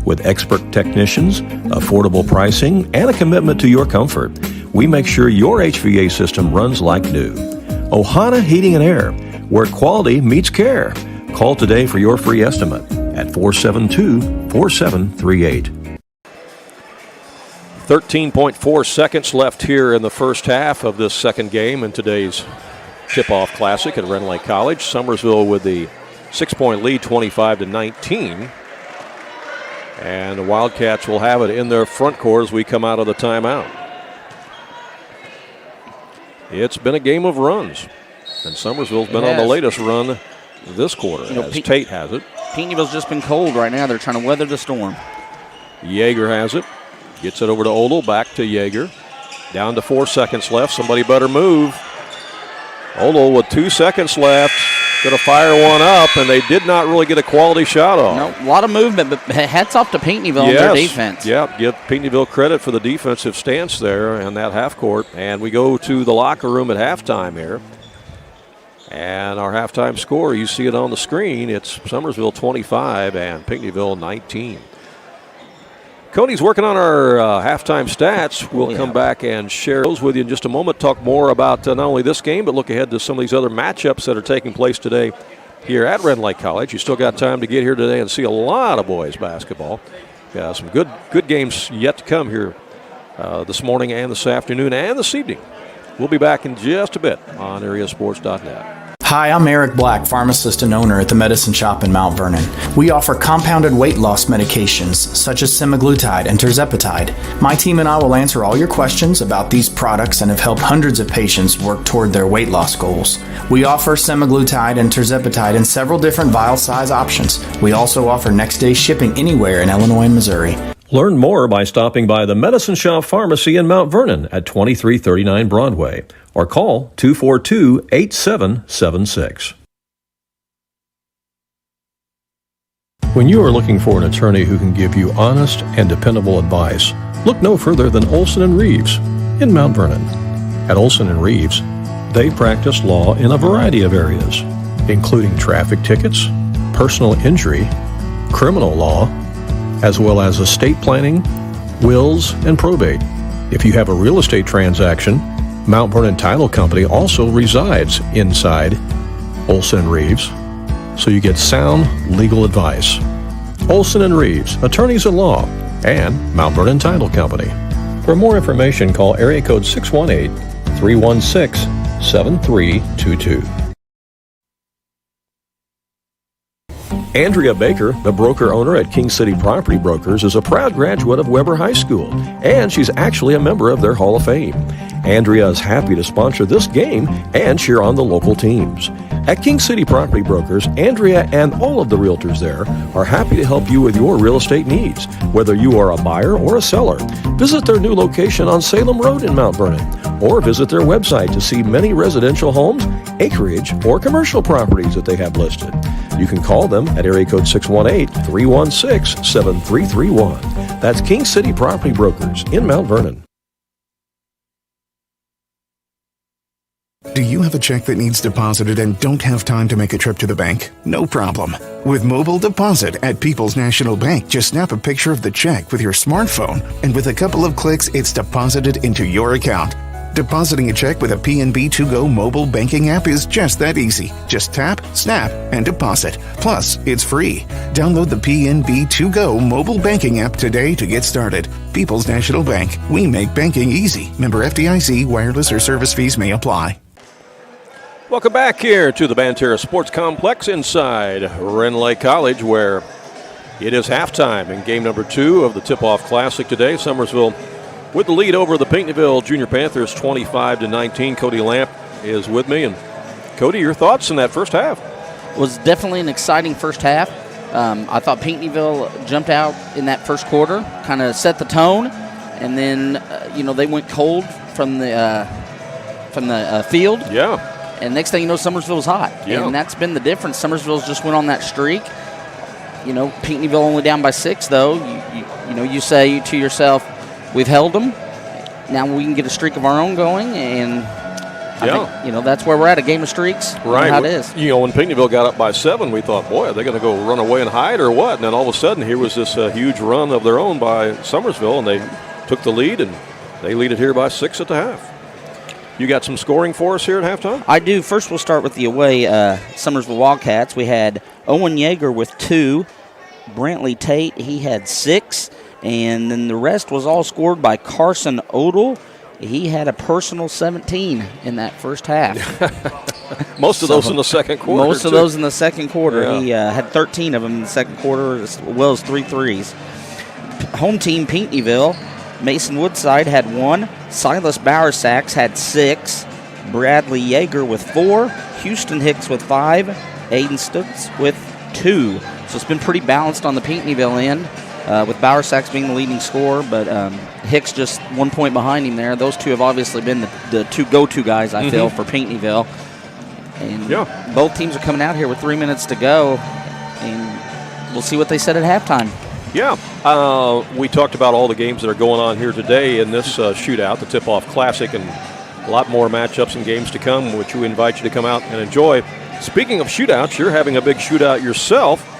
[SPEAKER 1] With expert technicians, affordable pricing, and a commitment to your comfort, we make sure your HVAC system runs like new. Ohana Heating and Air, where quality meets care. Call today for your free estimate at 472-4738. 13.4 seconds left here in the first half of this second game in today's tip-off classic at Rend Lake College. Summersville with the 6-point lead, 25-19. And the Wildcats will have it in their front court as we come out of the timeout. It's been a game of runs, and Summersville's been on the latest run this quarter, as Tate has it.
[SPEAKER 2] Pinckneyville's just been cold right now. They're trying to weather the storm.
[SPEAKER 1] Yeager has it. Gets it over to Odell, back to Yeager. Down to 4 seconds left. Somebody better move. Odell with 2 seconds left. Going to fire one up, and they did not really get a quality shot off.
[SPEAKER 2] No, a lot of movement, but hats off to Pinckneyville and their defense.
[SPEAKER 1] Yeah, give Pinckneyville credit for the defensive stance there in that half court. And we go to the locker room at halftime here. And our halftime score, you see it on the screen. It's Summersville 25 and Pinckneyville 19. Cody's working on our halftime stats. We'll come back and share those with you in just a moment. Talk more about not only this game, but look ahead to some of these other matchups that are taking place today here at Rend Lake College. You still got time to get here today and see a lot of boys basketball. Some good games yet to come here this morning and this afternoon and this evening. We'll be back in just a bit on AreaSports.net.
[SPEAKER 7] Hi, I'm Eric Black, pharmacist and owner at the Medicine Shop in Mount Vernon. We offer compounded weight loss medications such as semaglutide and tirzepatide. My team and I will answer all your questions about these products and have helped hundreds of patients work toward their weight loss goals. We offer semaglutide and tirzepatide in several different vial size options. We also offer next day shipping anywhere in Illinois and Missouri.
[SPEAKER 1] Learn more by stopping by the Medicine Shop Pharmacy in Mount Vernon at 2339 Broadway or call 242-8776. When you are looking for an attorney who can give you honest and dependable advice, look no further than Olson & Reeves in Mount Vernon. At Olson & Reeves, they practice law in a variety of areas, including traffic tickets, personal injury, criminal law, as well as estate planning, wills, and probate. If you have a real estate transaction, Mount Vernon Title Company also resides inside Olson & Reeves, so you get sound legal advice. Olson & Reeves, attorneys at law, and Mount Vernon Title Company. For more information, call area code 618-316-7322. Andrea Baker, the broker owner at King City Property Brokers, is a proud graduate of Weber High School, and she's actually a member of their Hall of Fame. Andrea is happy to sponsor this game and cheer on the local teams. At King City Property Brokers, Andrea and all of the realtors there are happy to help you with your real estate needs, whether you are a buyer or a seller. Visit their new location on Salem Road in Mount Vernon, or visit their website to see many residential homes, acreage, or commercial properties that they have listed. You can call them at area code 618-316-7331. That's King City Property Brokers in Mount Vernon.
[SPEAKER 3] Do you have a check that needs deposited and don't have time to make a trip to the bank? No problem. With Mobile Deposit at People's National Bank, just snap a picture of the check with your smartphone, and with a couple of clicks, it's deposited into your account. Depositing a check with a PNB To-Go mobile banking app is just that easy. Just tap, snap, and deposit. Plus, it's free. Download the PNB To-Go mobile banking app today to get started. People's National Bank. We make banking easy. Member FDIC. Wireless or service fees may apply.
[SPEAKER 1] Welcome back here to the Banterra Sports Complex inside Rend Lake College, where it is halftime in game number 2 of the Tip-Off Classic today. Summersville with the lead over the Pinckneyville Junior Panthers, 25-19. Cody Lamp is with me. And Cody, your thoughts in that first half?
[SPEAKER 2] It was definitely an exciting first half. I thought Pinckneyville jumped out in that first quarter, kind of set the tone, and then they went cold from the field. Yeah. And next thing you know, Summersville was hot. Yeah. And that's been the difference. Summersville's just went on that streak. Pinckneyville only down by 6, though. You say to yourself, we've held them. now we can get a streak of our own going, and I
[SPEAKER 1] Yeah.
[SPEAKER 2] think, that's where we're at, a game of streaks. You know
[SPEAKER 1] Right.
[SPEAKER 2] how it is.
[SPEAKER 1] When Pinckneyville got up by 7, we thought, boy, are they going to go run away and hide or what? And then all of a sudden, here was this huge run of their own by Summersville, and they took the lead, and they lead it here by 6 at the half. You got some scoring for us here at halftime?
[SPEAKER 2] I do. First, we'll start with the away Summersville Wildcats. We had Owen Yeager with 2. Brantley Tate, he had 6. And then the rest was all scored by Carson Odell. He had a personal 17 in that first half.
[SPEAKER 1] Most of those in the second quarter.
[SPEAKER 2] Most of those in the second quarter.
[SPEAKER 1] Yeah.
[SPEAKER 2] He had 13 of them in the second quarter, as well as 3 threes. Home team Pinckneyville, Mason Woodside had 1. Silas Bowersax had 6. Bradley Yeager with 4. Houston Hicks with 5. Aiden Stutz with 2. So it's been pretty balanced on the Pinckneyville end, with Bowersax being the leading scorer, but Hicks just 1 point behind him there. Those two have obviously been the 2 go-to guys, I feel, for Pinckneyville. And both teams are coming out here with 3 minutes to go, and we'll see what they said at halftime.
[SPEAKER 1] Yeah, we talked about all the games that are going on here today in this shootout, the Tip-Off Classic, and a lot more matchups and games to come, which we invite you to come out and enjoy. Speaking of shootouts, you're having a big shootout yourself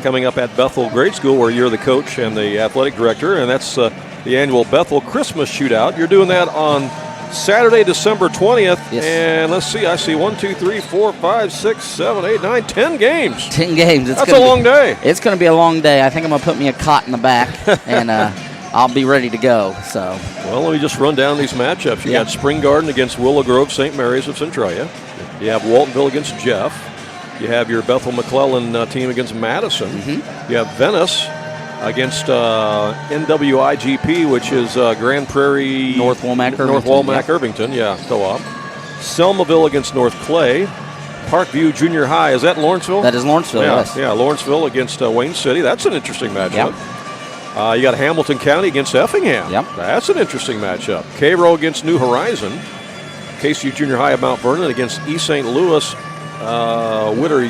[SPEAKER 1] coming up at Bethel Grade School, where you're the coach and the athletic director, and that's the annual Bethel Christmas Shootout. You're doing that on Saturday, December 20th,
[SPEAKER 2] Yes.
[SPEAKER 1] And let's see, I see 1, 2, 3, 4, 5, 6, 7, 8, 9, 10 games.
[SPEAKER 2] 10 games.
[SPEAKER 1] That's a long day.
[SPEAKER 2] It's going to be a long day. I think I'm going to put me a cot in the back, and I'll be ready to go. So,
[SPEAKER 1] Well, let me just run down these matchups. You got Spring Garden against Willow Grove St. Mary's of Centralia. You have Waltonville against Jeff. You have your Bethel McClellan team against Madison. You have Venice against NWIGP, which is Grand Prairie
[SPEAKER 2] North Womack,
[SPEAKER 1] North
[SPEAKER 2] Irvington,
[SPEAKER 1] Womack, Irvington, co-op. Selmaville against North Clay. Parkview Junior High, is that Lawrenceville?
[SPEAKER 2] that is Lawrenceville, yes.
[SPEAKER 1] Yeah, Lawrenceville against Wayne City. That's an interesting matchup. You got Hamilton County against Effingham.
[SPEAKER 2] Yep.
[SPEAKER 1] That's an interesting matchup. Cairo against New Horizon. KCU Junior High of Mount Vernon against East St. Louis Witter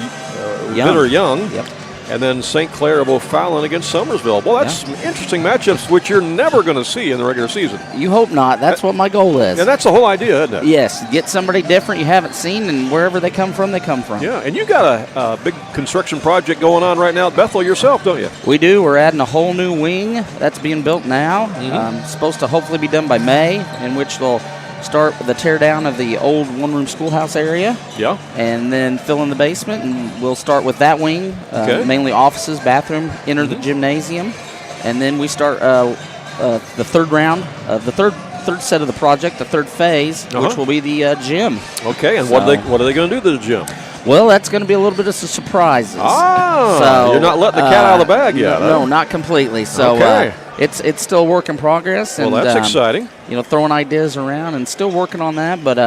[SPEAKER 1] Young.
[SPEAKER 2] Yep.
[SPEAKER 1] And then St. Clair of O'Fallon against Summersville. Well, that's some interesting matchups, which you're never going to see in the regular season.
[SPEAKER 2] You hope not. That's what my goal is.
[SPEAKER 1] And that's the whole idea, isn't it?
[SPEAKER 2] Yes, get somebody different you haven't seen, and wherever they come from, they come from.
[SPEAKER 1] Yeah, and you got a big construction project going on right now at Bethel yourself, don't you?
[SPEAKER 2] We do. We're adding a whole new wing that's being built now. Supposed to hopefully be done by May, in which they'll start with the tear down of the old one-room schoolhouse area.
[SPEAKER 1] Yeah.
[SPEAKER 2] And then fill in the basement, and we'll start with that wing, mainly offices, bathroom, enter the gymnasium, and then we start the third round of the third set of the project, the third phase, which will be the gym.
[SPEAKER 1] Okay, and what are they going to do to the gym?
[SPEAKER 2] Well, that's going to be a little bit of some surprises.
[SPEAKER 1] So you're not letting the cat out of the bag yet.
[SPEAKER 2] No, not completely. So it's still a work in progress.
[SPEAKER 1] Well,
[SPEAKER 2] and,
[SPEAKER 1] that's exciting.
[SPEAKER 2] Throwing ideas around and still working on that, but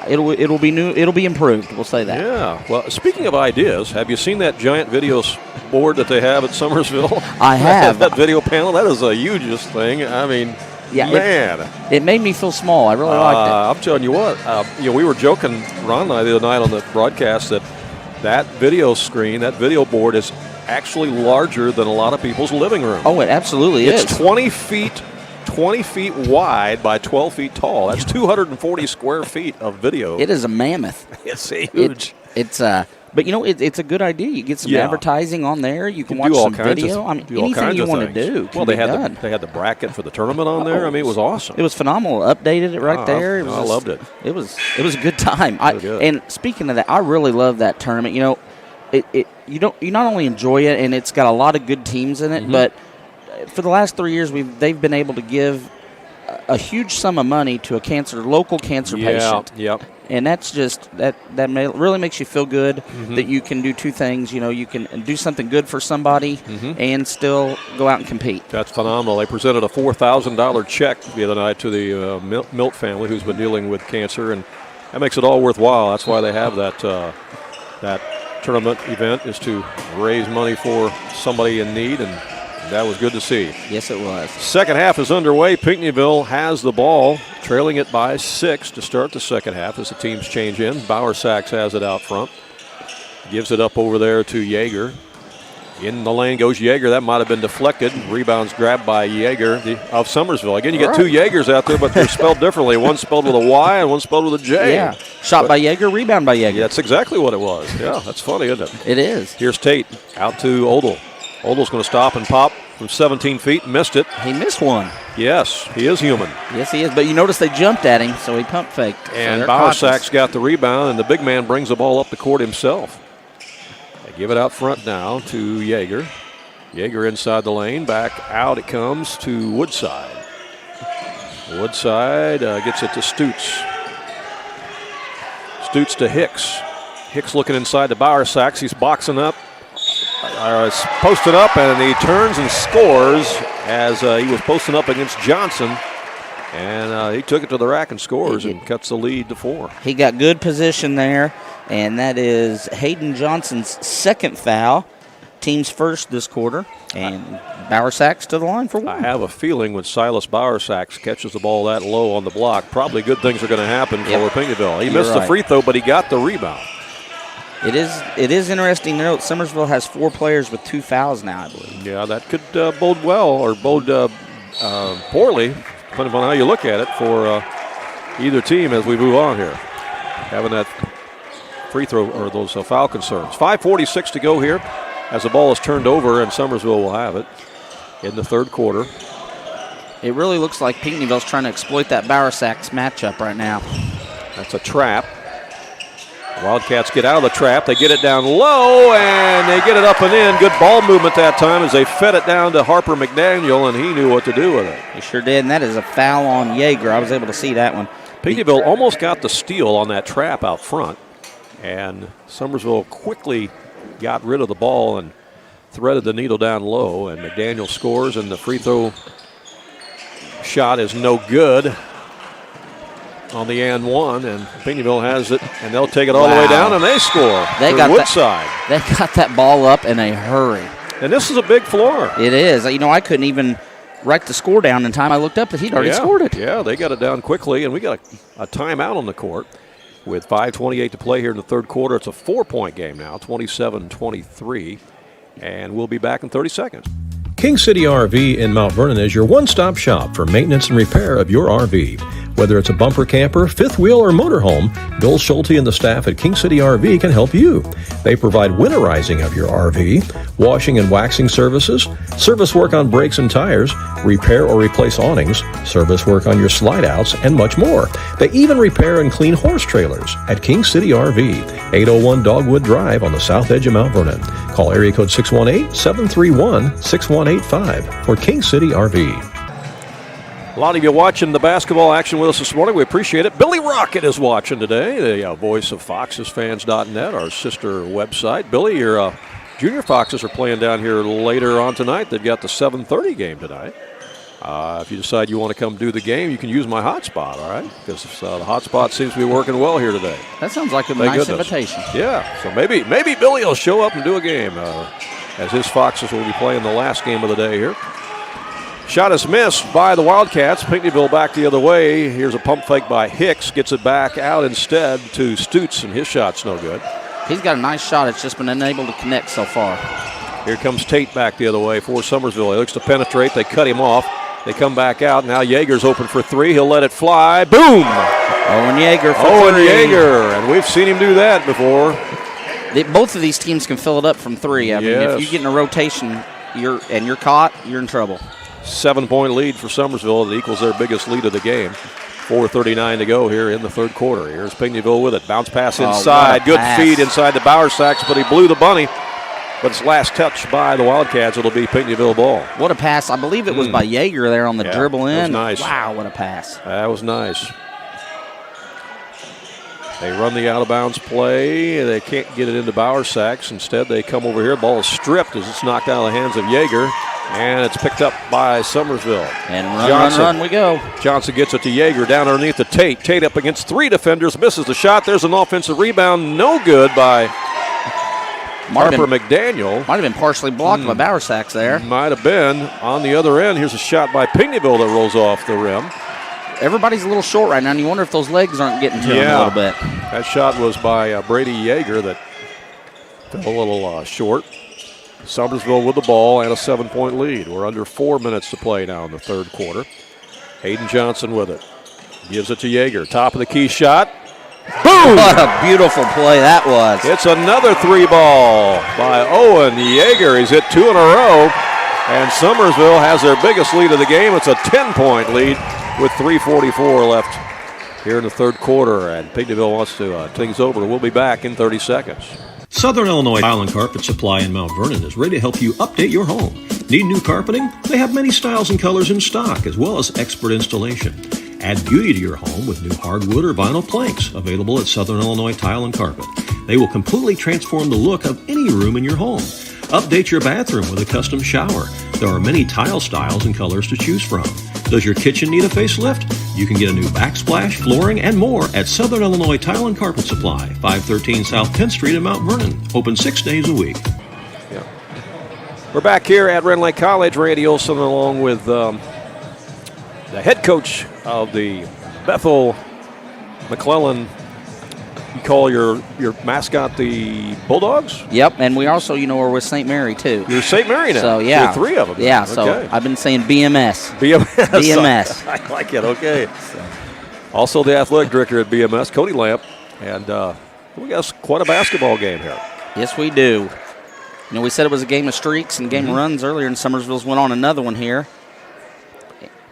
[SPEAKER 2] it'll be new. It'll be improved. We'll say that.
[SPEAKER 1] Yeah. Well, speaking of ideas, have you seen that giant video board that they have at Summersville?
[SPEAKER 2] I have.
[SPEAKER 1] that video panel. That is the hugest thing. I mean, man,
[SPEAKER 2] it made me feel small. I really liked it.
[SPEAKER 1] I'm telling you what. We were joking, Ron and I, the other night on the broadcast that video screen, that video board is actually larger than a lot of people's living room.
[SPEAKER 2] Oh, it absolutely is.
[SPEAKER 1] It's 20 feet wide by 12 feet tall. That's 240 square feet of video.
[SPEAKER 2] It is a mammoth.
[SPEAKER 1] It's huge.
[SPEAKER 2] But it's a good idea. You get some advertising on there. You can watch some video. Anything you want to do.
[SPEAKER 1] Well, they had the bracket for the tournament on there. I mean, it was awesome.
[SPEAKER 2] It was phenomenal. Updated it right there.
[SPEAKER 1] I loved it.
[SPEAKER 2] It was a good time. And speaking of that, I really love that tournament. You not only enjoy it, and it's got a lot of good teams in it, but for the last 3 years, they've been able to give a huge sum of money to a local cancer patient.
[SPEAKER 1] Yep.
[SPEAKER 2] And that's just that really makes you feel good that you can do two things. You can do something good for somebody and still go out and compete. That's
[SPEAKER 1] phenomenal. They presented a $4,000 check the other night to the Milt family, who's been dealing with cancer, and that makes it all worthwhile. That's why they have that tournament event, is to raise money for somebody in need, and that was good to see.
[SPEAKER 2] Yes, it was.
[SPEAKER 1] Second half is underway. Pinckneyville has the ball, trailing it by 6 to start the second half as the teams change in. Bowersax has it out front. Gives it up over there to Yeager. In the lane goes Yeager. That might have been deflected. Rebounds grabbed by Yeager of Summersville. Again, you get two Yeagers out there, but they're spelled differently. One spelled with a Y and one spelled with a J.
[SPEAKER 2] Yeah. Shot by Yeager, rebound by Yeager.
[SPEAKER 1] Yeah, that's exactly what it was. Yeah, that's funny, isn't it?
[SPEAKER 2] It is.
[SPEAKER 1] Here's Tate out to Odell. Odell's going to stop and pop from 17 feet. Missed it.
[SPEAKER 2] He missed one.
[SPEAKER 1] Yes, he is human.
[SPEAKER 2] Yes, he is. But you notice they jumped at him, so he pump faked.
[SPEAKER 1] And Bowersack's got the rebound, and the big man brings the ball up the court himself. They give it out front now to Yeager. Yeager inside the lane. Back out it comes to Woodside. Woodside gets it to Stutes. Stutes to Hicks. Hicks looking inside to Bowersack. He's boxing up. Posted up, and he turns and scores as he was posting up against Johnson. And he took it to the rack and scores and cuts the lead to 4.
[SPEAKER 2] He got good position there, and that is Hayden Johnson's second foul. Team's first this quarter, and Bowersack's to the line for 1.
[SPEAKER 1] I have a feeling when Silas Bowersack catches the ball that low on the block, probably good things are going to happen for Pinckneyville. He missed the free throw, but he got the rebound. It
[SPEAKER 2] is interesting to note Summersville has 4 players with 2 fouls now, I believe.
[SPEAKER 1] Yeah, that could bode well or bode poorly, depending on how you look at it, for either team as we move on here. Having that free throw or those foul concerns. 5:46 to go here as the ball is turned over, and Summersville will have it in the third quarter.
[SPEAKER 2] It really looks like Pinckneyville's trying to exploit that Bowersack's matchup right now.
[SPEAKER 1] That's a trap. Wildcats get out of the trap. They get it down low, and they get it up and in. Good ball movement that time as they fed it down to Harper McDaniel, and he knew what to do with it.
[SPEAKER 2] He sure did, and that is a foul on Yeager. I was able to see that one.
[SPEAKER 1] Pinckneyville almost got the steal on that trap out front, and Summersville quickly got rid of the ball and threaded the needle down low, and McDaniel scores, and the free throw shot is no good on the and one, and Pinckneyville has it, and they'll take it all the way down, and they score.
[SPEAKER 2] They got
[SPEAKER 1] Woodside.
[SPEAKER 2] They got that ball up in a hurry.
[SPEAKER 1] And this is a big floor.
[SPEAKER 2] It is. You know, I couldn't even write the score down in time. I looked up that he'd already scored it.
[SPEAKER 1] Yeah, they got it down quickly, and we got a timeout on the court with 5:28 to play here in the third quarter. It's a 4-point game now, 27-23, and we'll be back in 30 seconds.
[SPEAKER 8] King City RV in Mount Vernon is your one-stop shop for maintenance and repair of your RV. Whether it's a bumper camper, fifth wheel, or motorhome, Bill Schulte and the staff at King City RV can help you. They provide winterizing of your RV, washing and waxing services, service work on brakes and tires, repair or replace awnings, service work on your slide-outs, and much more. They even repair and clean horse trailers at King City RV, 801 Dogwood Drive on the south edge of Mount Vernon. Call area code 618-731-6185 for King City RV.
[SPEAKER 1] A lot of you watching the basketball action with us this morning. We appreciate it. Billy Rocket is watching today, the voice of FoxesFans.net, our sister website. Billy, your junior Foxes are playing down here later on tonight. They've got the 7:30 game tonight. If you decide you want to come do the game, you can use my hotspot, all right? Because the hotspot seems to be working well here today.
[SPEAKER 2] That sounds like a nice invitation.
[SPEAKER 1] Yeah, so maybe Billy will show up and do a game as his Foxes will be playing the last game of the day here. Shot is missed by the Wildcats. Pinckneyville back the other way. Here's a pump fake by Hicks. Gets it back out instead to Stutes, and his shot's no good.
[SPEAKER 2] He's got a nice shot. It's just been unable to connect so far.
[SPEAKER 1] Here comes Tate back the other way for Summersville. He looks to penetrate. They cut him off. They come back out. Now Yeager's open for 3. He'll let it fly. Boom!
[SPEAKER 2] Owen Yeager for 3.
[SPEAKER 1] Owen Yeager, and we've seen him do that before.
[SPEAKER 2] Both of these teams can fill it up from 3. I mean, if you get in a rotation you're caught, you're in trouble.
[SPEAKER 1] 7-point lead for Summersville. That equals their biggest lead of the game. 4:39 to go here in the third quarter. Here's Pinckneyville with it. Bounce pass inside. Good feed inside the Bowersacks, but he blew the bunny. But it's last touch by the Wildcats. It'll be Pinckneyville ball.
[SPEAKER 2] What a pass. I believe it was by Yeager there on the dribble in.
[SPEAKER 1] That was nice.
[SPEAKER 2] Wow, what a pass.
[SPEAKER 1] That was nice. They run the out-of-bounds play. They can't get it into Bowersacks. Instead, they come over here. Ball is stripped as it's knocked out of the hands of Yeager. And it's picked up by Summersville.
[SPEAKER 2] And run we go.
[SPEAKER 1] Johnson gets it to Yeager down underneath the Tate. Tate up against 3 defenders, misses the shot. There's an offensive rebound, no good by Harper McDaniel.
[SPEAKER 2] Might have been partially blocked by Bowersacks there.
[SPEAKER 1] Might have been. On the other end, here's a shot by Pinckneyville that rolls off the rim.
[SPEAKER 2] Everybody's a little short right now, and you wonder if those legs aren't getting to him a little bit.
[SPEAKER 1] That shot was by Brady Yeager that fell a little short. Summersville with the ball and a 7-point lead. We're under 4 minutes to play now in the third quarter. Hayden Johnson with it. Gives it to Yeager. Top of the key shot. Boom!
[SPEAKER 2] What a beautiful play that was.
[SPEAKER 1] It's another 3-ball by Owen Yeager. He's hit 2 in a row. And Summersville has their biggest lead of the game. It's a 10-point lead with 3:44 left here in the third quarter. And Pinckneyville wants to things over. We'll be back in 30 seconds.
[SPEAKER 8] Southern Illinois Tile and Carpet Supply in Mount Vernon is ready to help you update your home. Need new carpeting? They have many styles and colors in stock, as well as expert installation. Add beauty to your home with new hardwood or vinyl planks available at Southern Illinois Tile and Carpet. They will completely transform the look of any room in your home. Update your bathroom with a custom shower. There are many tile styles and colors to choose from. Does your kitchen need a facelift? You can get a new backsplash, flooring, and more at Southern Illinois Tile and Carpet Supply, 513 South 10th Street in Mount Vernon. Open 6 days a week.
[SPEAKER 1] Yeah. We're back here at Rend Lake College. Randy Olson along with the head coach of the Bethel McClellan. You call your mascot the Bulldogs?
[SPEAKER 2] Yep, and we also, we're with St. Mary, too.
[SPEAKER 1] You're St. Mary now.
[SPEAKER 2] So, yeah.
[SPEAKER 1] You're 3 of them.
[SPEAKER 2] Yeah,
[SPEAKER 1] Okay.
[SPEAKER 2] so I've been saying BMS.
[SPEAKER 1] BMS. I like it, okay. Also the athletic director at BMS, Cody Lamp. And we got quite a basketball game here.
[SPEAKER 2] Yes, we do. We said it was a game of streaks and game of runs earlier, and Summersville's went on another one here.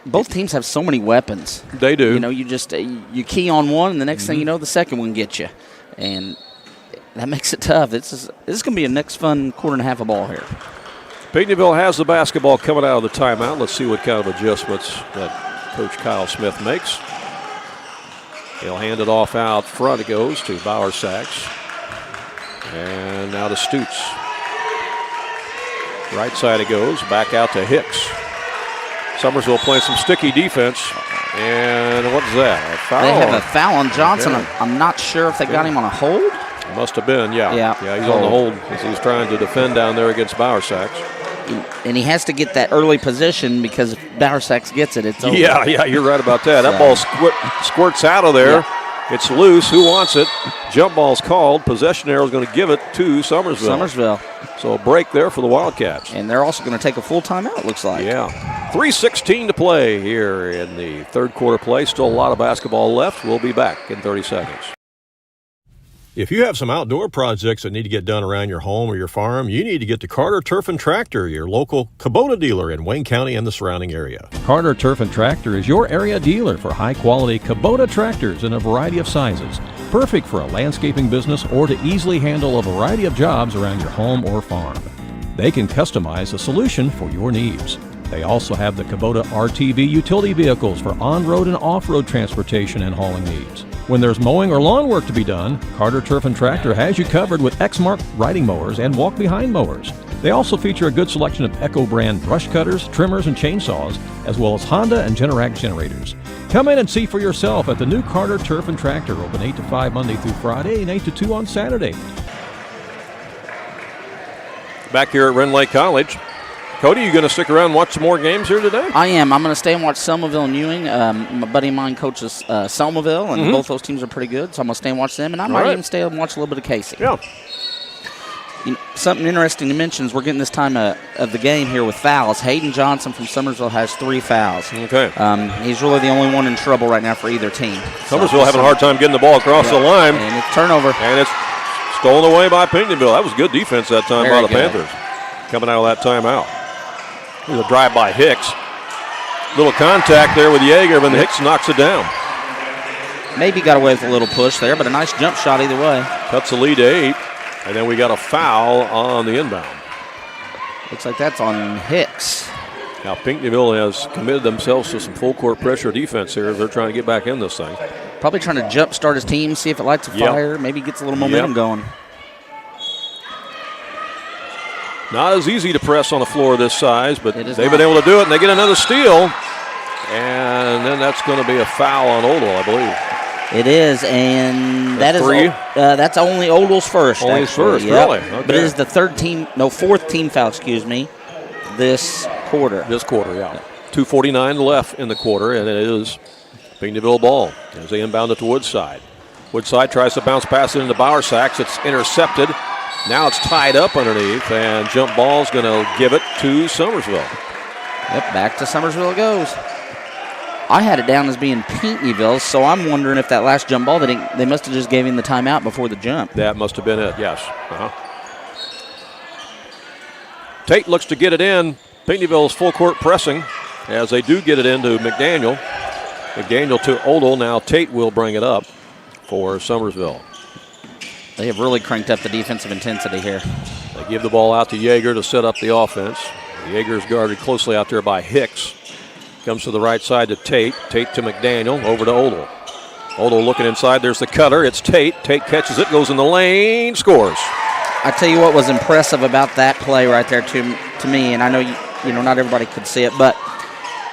[SPEAKER 2] Both teams have so many weapons.
[SPEAKER 1] They do.
[SPEAKER 2] You just you key on one, and the next thing you know, the second one gets you, and that makes it tough. This is going to be a next fun quarter and a half of ball here.
[SPEAKER 1] Pinckneyville has the basketball coming out of the timeout. Let's see what kind of adjustments that Coach Kyle Smith makes. He'll hand it off out front. It goes to Bauer Sachs, and now to Stutz. Right side it goes, back out to Hicks. Summersville playing some sticky defense, and what is that? A foul?
[SPEAKER 2] They have a foul on Johnson.
[SPEAKER 1] Okay.
[SPEAKER 2] I'm not sure if they got him on a hold.
[SPEAKER 1] Must have been, yeah. Yeah, he's on the hold as he's trying to defend down there against Bauer Sachs.
[SPEAKER 2] And he has to get that early position because if Bauer Sachs gets it, it's over.
[SPEAKER 1] Yeah, you're right about that. That ball squirts out of there.
[SPEAKER 2] Yeah.
[SPEAKER 1] It's loose. Who wants it? Jump ball's called. Possession arrow is going to give it to Summersville. So a break there for the Wildcats.
[SPEAKER 2] And they're also going to take a full timeout, looks like.
[SPEAKER 1] Yeah. 3:16 to play here in the third quarter play. Still a lot of basketball left. We'll be back in 30 seconds.
[SPEAKER 8] If you have some outdoor projects that need to get done around your home or your farm, you need to get to Carter Turf and Tractor, your local Kubota dealer in Wayne County and the surrounding area. Carter Turf and Tractor is your area dealer for high-quality Kubota tractors in a variety of sizes, perfect for a landscaping business or to easily handle a variety of jobs around your home or farm. They can customize a solution for your needs. They also have the Kubota RTV utility vehicles for on-road and off-road transportation and hauling needs. When there's mowing or lawn work to be done, Carter Turf and Tractor has you covered with Exmark riding mowers and walk-behind mowers. They also feature a good selection of Echo brand brush cutters, trimmers, and chainsaws, as well as Honda and Generac generators. Come in and see for yourself at the new Carter Turf and Tractor, open 8 to 5 Monday through Friday and 8 to 2 on Saturday.
[SPEAKER 1] Back here at Rend Lake College. Cody, you going to stick around and watch some more games here today?
[SPEAKER 2] I am. I'm going to stay and watch Selmaville and Ewing. My buddy of mine coaches Selmaville, and both those teams are pretty good, so I'm going to stay and watch them. And I might even stay and watch a little bit of Casey.
[SPEAKER 1] Yeah.
[SPEAKER 2] Something interesting to mention is we're getting this time of the game here with fouls. Hayden Johnson from Summersville has 3 fouls.
[SPEAKER 1] Okay.
[SPEAKER 2] He's really the only one in trouble right now for either team.
[SPEAKER 1] Summersville having a hard time getting the ball across the line.
[SPEAKER 2] And it's turnover.
[SPEAKER 1] And it's stolen away by Pinckneyville. That was good defense that time by the Panthers. Coming out of that timeout. Here's a drive by Hicks. Little contact there with Yeager, but Hicks knocks it down.
[SPEAKER 2] Maybe got away with a little push there, but a nice jump shot either way.
[SPEAKER 1] Cuts the lead to 8. And then we got a foul on the inbound.
[SPEAKER 2] Looks like that's on Hicks.
[SPEAKER 1] Now Pinckneyville has committed themselves to some full court pressure defense here as they're trying to get back in this thing.
[SPEAKER 2] Probably trying to jump start his team, see if it lights a fire, maybe gets a little momentum going.
[SPEAKER 1] Not as easy to press on a floor this size, but they've been able to do it, and they get another steal. And then that's going to be a foul on Odell, I believe.
[SPEAKER 2] It is, and
[SPEAKER 1] that's
[SPEAKER 2] that's only Odell's first.
[SPEAKER 1] Only his first, really? Okay.
[SPEAKER 2] But it is the fourth team foul, this quarter.
[SPEAKER 1] This quarter, yeah. 2:49 left in the quarter, and it is Pinckneyville ball as they inbound it to Woodside. Woodside tries to bounce pass it into Bauer Sachs. It's intercepted Now it's tied up underneath, and jump ball's going to give it to Summersville.
[SPEAKER 2] Yep, back to Summersville it goes. I had it down as being Pinckneyville, so I'm wondering if that last jump ball, they must have just gave him the timeout before the jump.
[SPEAKER 1] That must have been it, yes. Tate looks to get it in. Pinckneyville's full court pressing as they do get it into McDaniel. McDaniel to Odell. Now Tate will bring it up for Summersville.
[SPEAKER 2] They have really cranked up the defensive intensity here.
[SPEAKER 1] They give the ball out to Yeager to set up the offense. Yeager is guarded closely out there by Hicks. Comes to the right side to Tate. Tate to McDaniel. Over to Odell. Odell looking inside. There's the cutter. It's Tate. Tate catches it, goes in the lane, scores.
[SPEAKER 2] I tell you what was impressive about that play right there to me, and I know you know not everybody could see it, but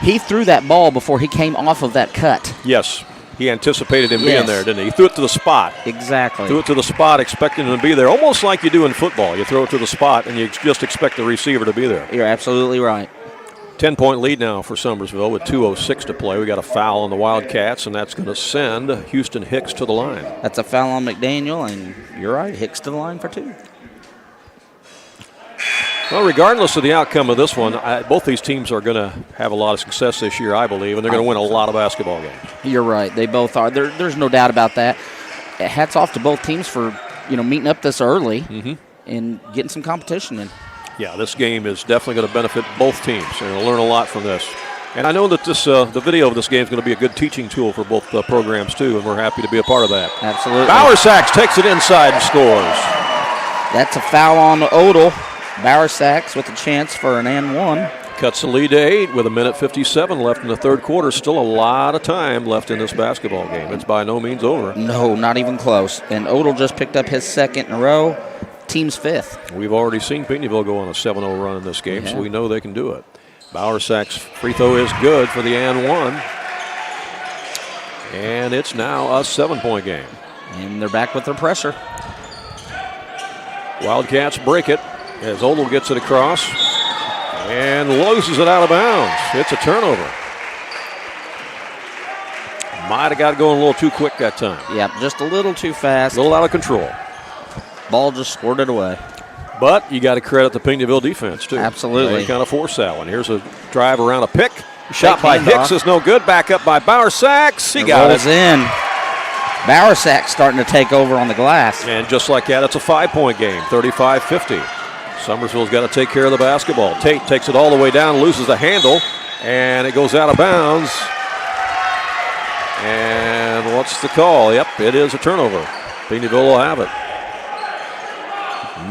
[SPEAKER 2] he threw that ball before he came off of that cut.
[SPEAKER 1] Yes, he anticipated him being there, didn't he? He threw it to the spot.
[SPEAKER 2] Exactly.
[SPEAKER 1] Threw it to the spot, expecting him to be there, almost like you do in football. You throw it to the spot, and you just expect the receiver to be there.
[SPEAKER 2] You're absolutely right.
[SPEAKER 1] 10-point lead now for Summersville with 2:06 to play. We got a foul on the Wildcats, and that's going to send Houston Hicks to the line.
[SPEAKER 2] That's a foul on McDaniel, and you're right, Hicks to the line for 2.
[SPEAKER 1] Well, regardless of the outcome of this one, both these teams are going to have a lot of success this year, I believe, and they're going to win a lot of basketball games.
[SPEAKER 2] You're right. They both are. There's no doubt about that. Hats off to both teams for meeting up this early and getting some competition in.
[SPEAKER 1] Yeah, this game is definitely going to benefit both teams. They're going to learn a lot from this. And I know that the video of this game is going to be a good teaching tool for both programs, too, and we're happy to be a part of that.
[SPEAKER 2] Absolutely.
[SPEAKER 1] Bowersax takes it inside and scores.
[SPEAKER 2] That's a foul on Odell. Bowersax with a chance for an and 1.
[SPEAKER 1] Cuts the lead to 8 with 1:57 left in the third quarter. Still a lot of time left in this basketball game. It's by no means over.
[SPEAKER 2] No, not even close. And Odell just picked up his second in a row. Team's 5th.
[SPEAKER 1] We've already seen Pinckneyville go on a 7-0 run in this game, so we know they can do it. Bowersack's free throw is good for the and 1. And it's now a 7-point game.
[SPEAKER 2] And they're back with their pressure.
[SPEAKER 1] Wildcats break it as Odell gets it across and loses it out of bounds. It's a turnover. Might have got it going a little too quick that time.
[SPEAKER 2] Yep, just a little too fast.
[SPEAKER 1] A little out of control.
[SPEAKER 2] Ball just squirted away.
[SPEAKER 1] But you got to credit the Pinckneyville defense, too.
[SPEAKER 2] Absolutely.
[SPEAKER 1] They kind of forced that one. Here's a drive around a pick. Shot by Hicks is no good. Back up by Bowersax. He got it.
[SPEAKER 2] In. Bowersax starting to take over on the glass.
[SPEAKER 1] And just like that, it's a 5-point game, 35-50. Summersville's got to take care of the basketball. Tate takes it all the way down, loses the handle, and it goes out of bounds. And what's the call? Yep, it is a turnover. Pinckneyville will have it.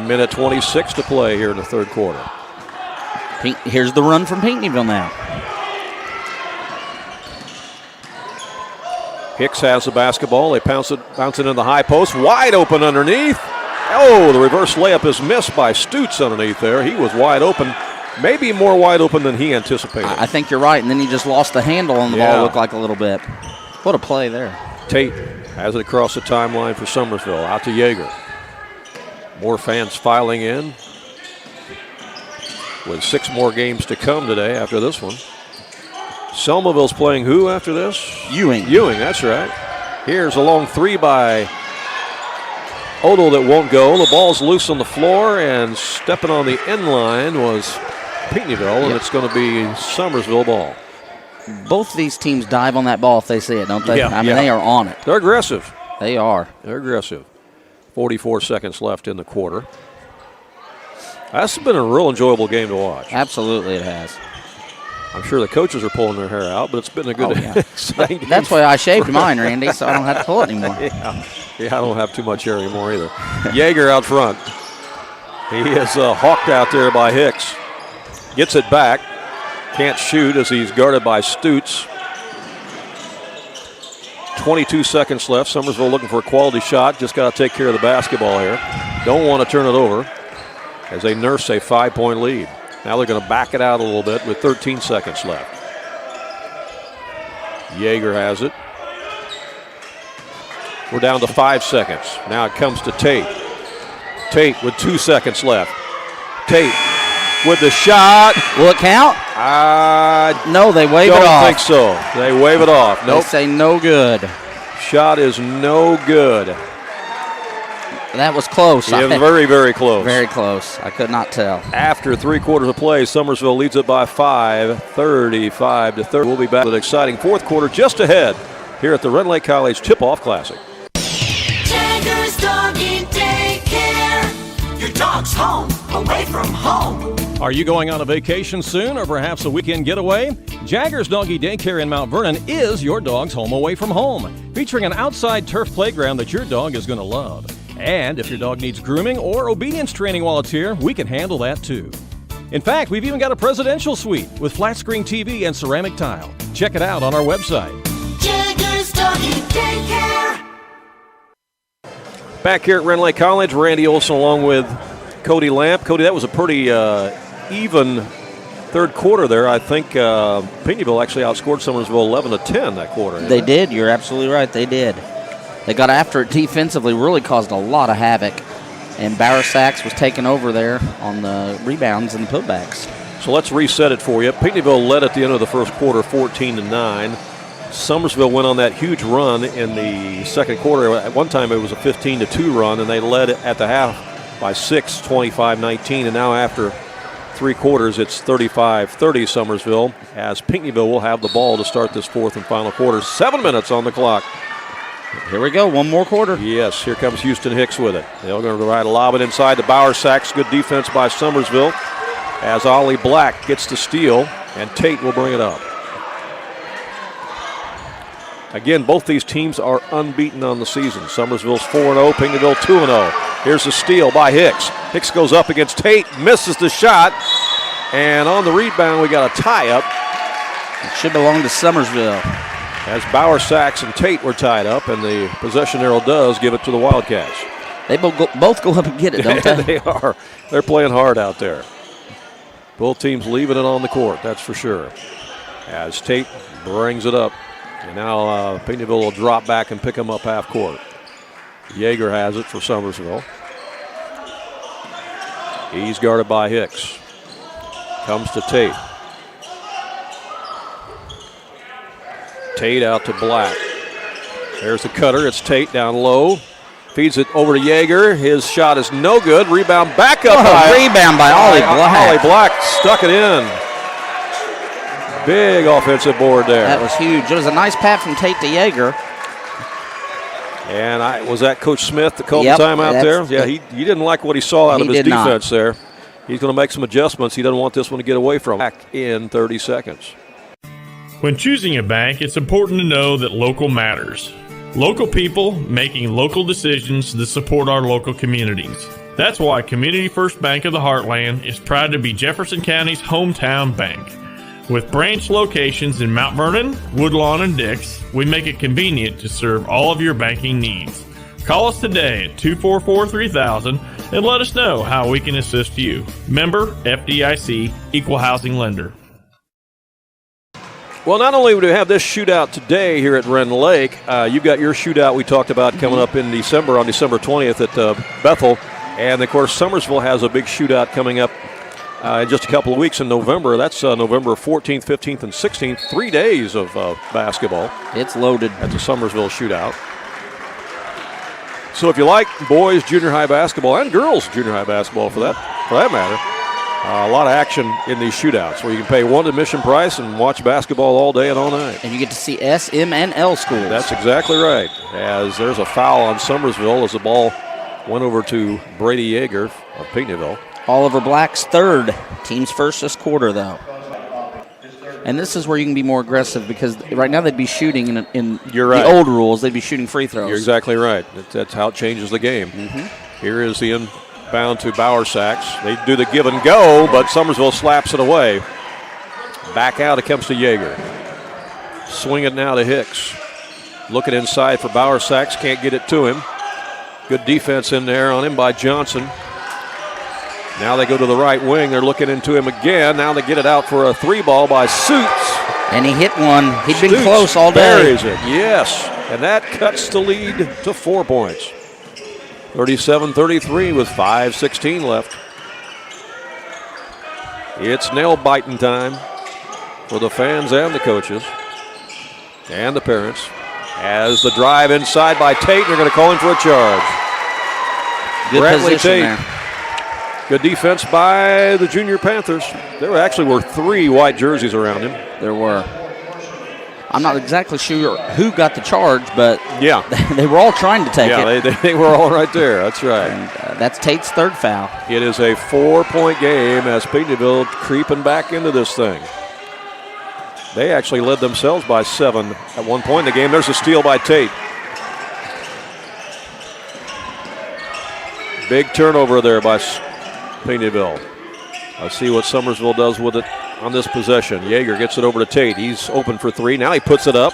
[SPEAKER 1] Minute 26 to play here in the third quarter.
[SPEAKER 2] Here's the run from Pinckneyville now.
[SPEAKER 1] Hicks has the basketball. They bounce it in the high post. Wide open underneath. Oh, the reverse layup is missed by Stutz underneath there. He was wide open, maybe more wide open than he anticipated.
[SPEAKER 2] I think you're right, and then he just lost the handle on the ball, looked like a little bit. What a play there.
[SPEAKER 1] Tate has it across the timeline for Summersville. Out to Yeager. More fans filing in with 6 more games to come today after this one. Selmaville's playing who after this?
[SPEAKER 2] Ewing.
[SPEAKER 1] Ewing, that's right. Here's a long 3 by Odell that won't go. The ball's loose on the floor, and stepping on the end line was Pinckneyville, and it's going to be Summersville ball.
[SPEAKER 2] Both these teams dive on that ball if they see it, don't they?
[SPEAKER 1] Yeah,
[SPEAKER 2] I mean, they are on it.
[SPEAKER 1] They're aggressive.
[SPEAKER 2] They are.
[SPEAKER 1] They're aggressive. 44 seconds left in the quarter. That's been a real enjoyable game to watch.
[SPEAKER 2] Absolutely it has.
[SPEAKER 1] I'm sure the coaches are pulling their hair out, but it's been a good, exciting game.
[SPEAKER 2] That's why I shaved mine, Randy, so I don't have to pull it anymore.
[SPEAKER 1] Yeah, I don't have too much hair anymore either. Yeager out front. He is hawked out there by Hicks. Gets it back. Can't shoot as he's guarded by Stutz. 22 seconds left. Summersville looking for a quality shot. Just got to take care of the basketball here. Don't want to turn it over as they nurse a 5-point lead. Now they're going to back it out a little bit with 13 seconds left. Yeager has it. We're down to 5 seconds. Now it comes to Tate. Tate with 2 seconds left. Tate with the shot.
[SPEAKER 2] Will it count? No, they wave it off.
[SPEAKER 1] Don't think so. They wave it off. Nope.
[SPEAKER 2] They say no good.
[SPEAKER 1] Shot is no good.
[SPEAKER 2] That was close.
[SPEAKER 1] Yeah, very, very close.
[SPEAKER 2] Very close. I could not tell.
[SPEAKER 1] After 3 quarters of play, Summersville leads it by 5, 35-30. We'll be back with an exciting fourth quarter just ahead here at the Rend Lake College Tip-Off Classic.
[SPEAKER 4] Jagger's Doggy Daycare. Your dog's home, away from home.
[SPEAKER 1] Are you going on a vacation soon or perhaps a weekend getaway? Jagger's Doggy Daycare in Mount Vernon is your dog's home away from home, featuring an outside turf playground that your dog is going to love. And if your dog needs grooming or obedience training while it's here, we can handle that too. In fact, we've even got a presidential suite with flat screen TV and ceramic tile. Check it out on our website.
[SPEAKER 4] Jagger's Doggy Daycare.
[SPEAKER 1] Back here at Rend Lake College, Randy Olson along with Cody Lamp. Cody, that was a pretty even third quarter there. I think Pinckneyville actually outscored Summersville 11-10 that quarter.
[SPEAKER 2] They did. You're absolutely right. They did. They got after it defensively, really caused a lot of havoc. And Bauer Sachs was taking over there on the rebounds and the putbacks.
[SPEAKER 1] So let's reset it for you. Pinckneyville led at the end of the first quarter 14-9. Summersville went on that huge run in the second quarter. At one time it was a 15-2 run, and they led at the half by 6, 25-19. And now after 3 quarters, it's 35-30 Summersville, as Pinckneyville will have the ball to start this fourth and final quarter. 7 minutes on the clock.
[SPEAKER 2] Here we go, one more quarter.
[SPEAKER 1] Yes, here comes Houston Hicks with it. They're going to try to lob it inside to Bauer Sachs. Good defense by Summersville, as Ollie Black gets the steal, and Tate will bring it up. Again, both these teams are unbeaten on the season. Summersville's 4-0, Pinckneyville 2-0. Here's a steal by Hicks. Hicks goes up against Tate, misses the shot, and on the rebound we got a tie-up.
[SPEAKER 2] It should belong to Summersville.
[SPEAKER 1] As Bauer Sachs and Tate were tied up, and the possession arrow does give it to the Wildcats.
[SPEAKER 2] They both go up and get it, don't they?
[SPEAKER 1] They are. They're playing hard out there. Both teams leaving it on the court, that's for sure. As Tate brings it up, and now Pinckneyville will drop back and pick him up half court. Yeager has it for Summersville. He's guarded by Hicks. Comes to Tate. Tate out to Black. There's the cutter. It's Tate down low. Feeds it over to Yeager. His shot is no good. Rebound back up high.
[SPEAKER 2] Rebound by Ollie Black.
[SPEAKER 1] Ollie Black stuck it in. Big offensive board there.
[SPEAKER 2] That was huge. It was a nice pass from Tate to Yeager.
[SPEAKER 1] And was that Coach Smith that called the timeout there? Yeah, he didn't like what he saw out of his defense there. He's going to make some adjustments. He doesn't want this one to get away from him. Back in 30 seconds.
[SPEAKER 6] When choosing a bank, it's important to know that local matters. Local people making local decisions that support our local communities. That's why Community First Bank of the Heartland is proud to be Jefferson County's hometown bank. With branch locations in Mount Vernon, Woodlawn, and Dix, we make it convenient to serve all of your banking needs. Call us today at 244-3000 and let us know how we can assist you. Member FDIC, Equal Housing Lender.
[SPEAKER 1] Well, not only do we have this shootout today here at Rend Lake, you've got your shootout we talked about coming up in December, on December 20th at Bethel. And, of course, Summersville has a big shootout coming up in just a couple of weeks in November. That's November 14th, 15th, and 16th. 3 days of basketball.
[SPEAKER 2] It's loaded.
[SPEAKER 1] At the Summersville shootout. So if you like boys junior high basketball and girls junior high basketball for that matter, a lot of action in these shootouts where you can pay one admission price and watch basketball all day and all night.
[SPEAKER 2] And you get to see S, M, and L schools.
[SPEAKER 1] That's exactly right. As there's a foul on Summersville as the ball went over to Brady Yeager of Pinckneyville.
[SPEAKER 2] Oliver Black's third. Team's first this quarter, though. And this is where you can be more aggressive because right now they'd be shooting in
[SPEAKER 1] You're right.
[SPEAKER 2] The old rules. They'd be shooting free throws.
[SPEAKER 1] You're exactly right. That's how it changes the game.
[SPEAKER 2] Mm-hmm.
[SPEAKER 1] Here is the inbound to Bauer Sachs. They do the give and go, but Summersville slaps it away. Back out it comes to Yeager. Swing it now to Hicks. Looking inside for Bauer Sachs. Can't get it to him. Good defense in there on him by Johnson. Now they go to the right wing. They're looking into him again. Now they get it out for a three ball by Suits.
[SPEAKER 2] And he hit one. He'd been
[SPEAKER 1] Suits
[SPEAKER 2] close all day.
[SPEAKER 1] Buries it, yes. And that cuts the lead to 4 points. 37-33 with 5:16 left. It's nail-biting time for the fans and the coaches and the parents. As the drive inside by Tate, they're going to call him for a charge.
[SPEAKER 2] Good
[SPEAKER 1] Bradley
[SPEAKER 2] position
[SPEAKER 1] Tate.
[SPEAKER 2] there.
[SPEAKER 1] Good defense by the Junior Panthers. There actually were 3 white jerseys around him.
[SPEAKER 2] There were. I'm not exactly sure who got the charge, but
[SPEAKER 1] Yeah.
[SPEAKER 2] they were all trying to take it.
[SPEAKER 1] Yeah, they were all right there. That's right.
[SPEAKER 2] And that's Tate's 3rd foul.
[SPEAKER 1] It is a 4-point game as Pinckneyville creeping back into this thing. They actually led themselves by 7 at one point in the game. There's a steal by Tate. Big turnover there by Pinckneyville. Let's see what Summersville does with it on this possession. Yeager gets it over to Tate. He's open for 3. Now he puts it up.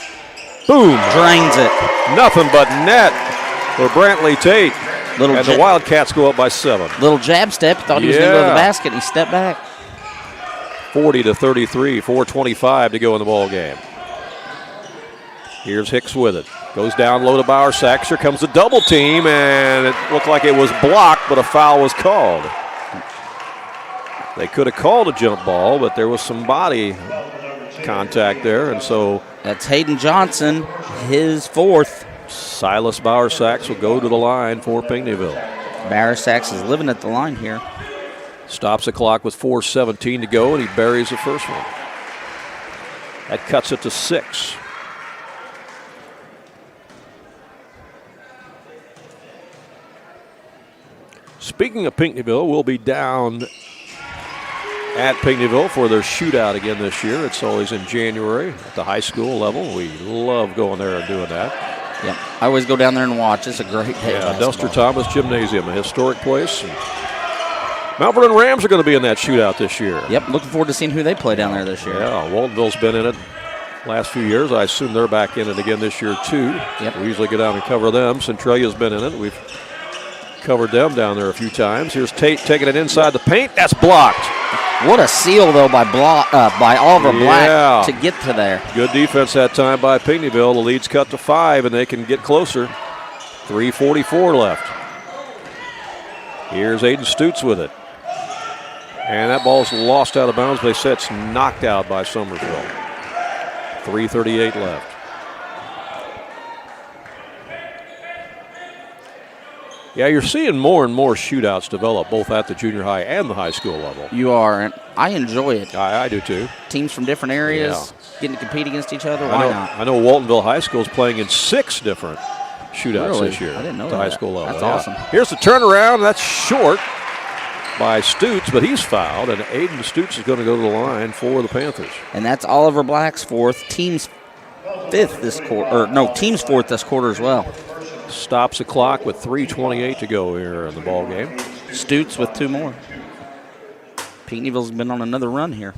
[SPEAKER 1] Boom.
[SPEAKER 2] Drains it.
[SPEAKER 1] Nothing but net for Brantley Tate. And the Wildcats go up by 7.
[SPEAKER 2] Little jab step. Thought he was going to go to the basket, and he stepped back.
[SPEAKER 1] 40-33, 4:25 to go in the ball game. Here's Hicks with it. Goes down low to Bauer Sachs. Here comes the double team, and it looked like it was blocked, but a foul was called. They could have called a jump ball, but there was some body contact there, and so
[SPEAKER 2] that's Hayden Johnson, his 4th.
[SPEAKER 1] Silas Bauer Sachs will go to the line for Pinckneyville.
[SPEAKER 2] Bauer Sachs is living at the line here.
[SPEAKER 1] Stops the clock with 4:17 to go, and he buries the first one. That cuts it to 6. Speaking of Pinckneyville, we'll be down at Pinckneyville for their shootout again this year. It's always in January at the high school level. We love going there and doing that.
[SPEAKER 2] Yep, I always go down there and watch. It's a great day.
[SPEAKER 1] Yeah, Duster Thomas Gymnasium, a historic place. And Mount Vernon Rams are going to be in that shootout this year.
[SPEAKER 2] Yep, looking forward to seeing who they play down there this year.
[SPEAKER 1] Yeah, Waltonville's been in it last few years. I assume they're back in it again this year too.
[SPEAKER 2] Yep.
[SPEAKER 1] We usually go down and cover them. Centralia's been in it. We've covered them down there a few times. Here's Tate taking it inside the paint. That's blocked.
[SPEAKER 2] What a seal, though, by Oliver Black to get to there.
[SPEAKER 1] Good defense that time by Pinckneyville. The lead's cut to 5, and they can get closer. 3:44 left. Here's Aiden Stutz with it. And that ball's lost out of bounds, but they say it's knocked out by Summersville. 3:38 left. Yeah, you're seeing more and more shootouts develop both at the junior high and the high school level.
[SPEAKER 2] You are, and I enjoy it.
[SPEAKER 1] I do too.
[SPEAKER 2] Teams from different areas getting to compete against each other. Why not?
[SPEAKER 1] I know Waltonville High School is playing in 6 different shootouts this year.
[SPEAKER 2] I didn't know
[SPEAKER 1] at the
[SPEAKER 2] that.
[SPEAKER 1] high school level.
[SPEAKER 2] That's awesome.
[SPEAKER 1] Here's the turnaround. That's short by Stutz, but he's fouled, and Aiden Stutz is going to go to the line for the Panthers.
[SPEAKER 2] And that's Oliver Black's 4th, team's 5th this quarter, or no, team's 4th this quarter as well.
[SPEAKER 1] Stops the clock with 3:28 to go here in the ball game.
[SPEAKER 2] Stutz with 2 more. Pinckneyville's been on another run here.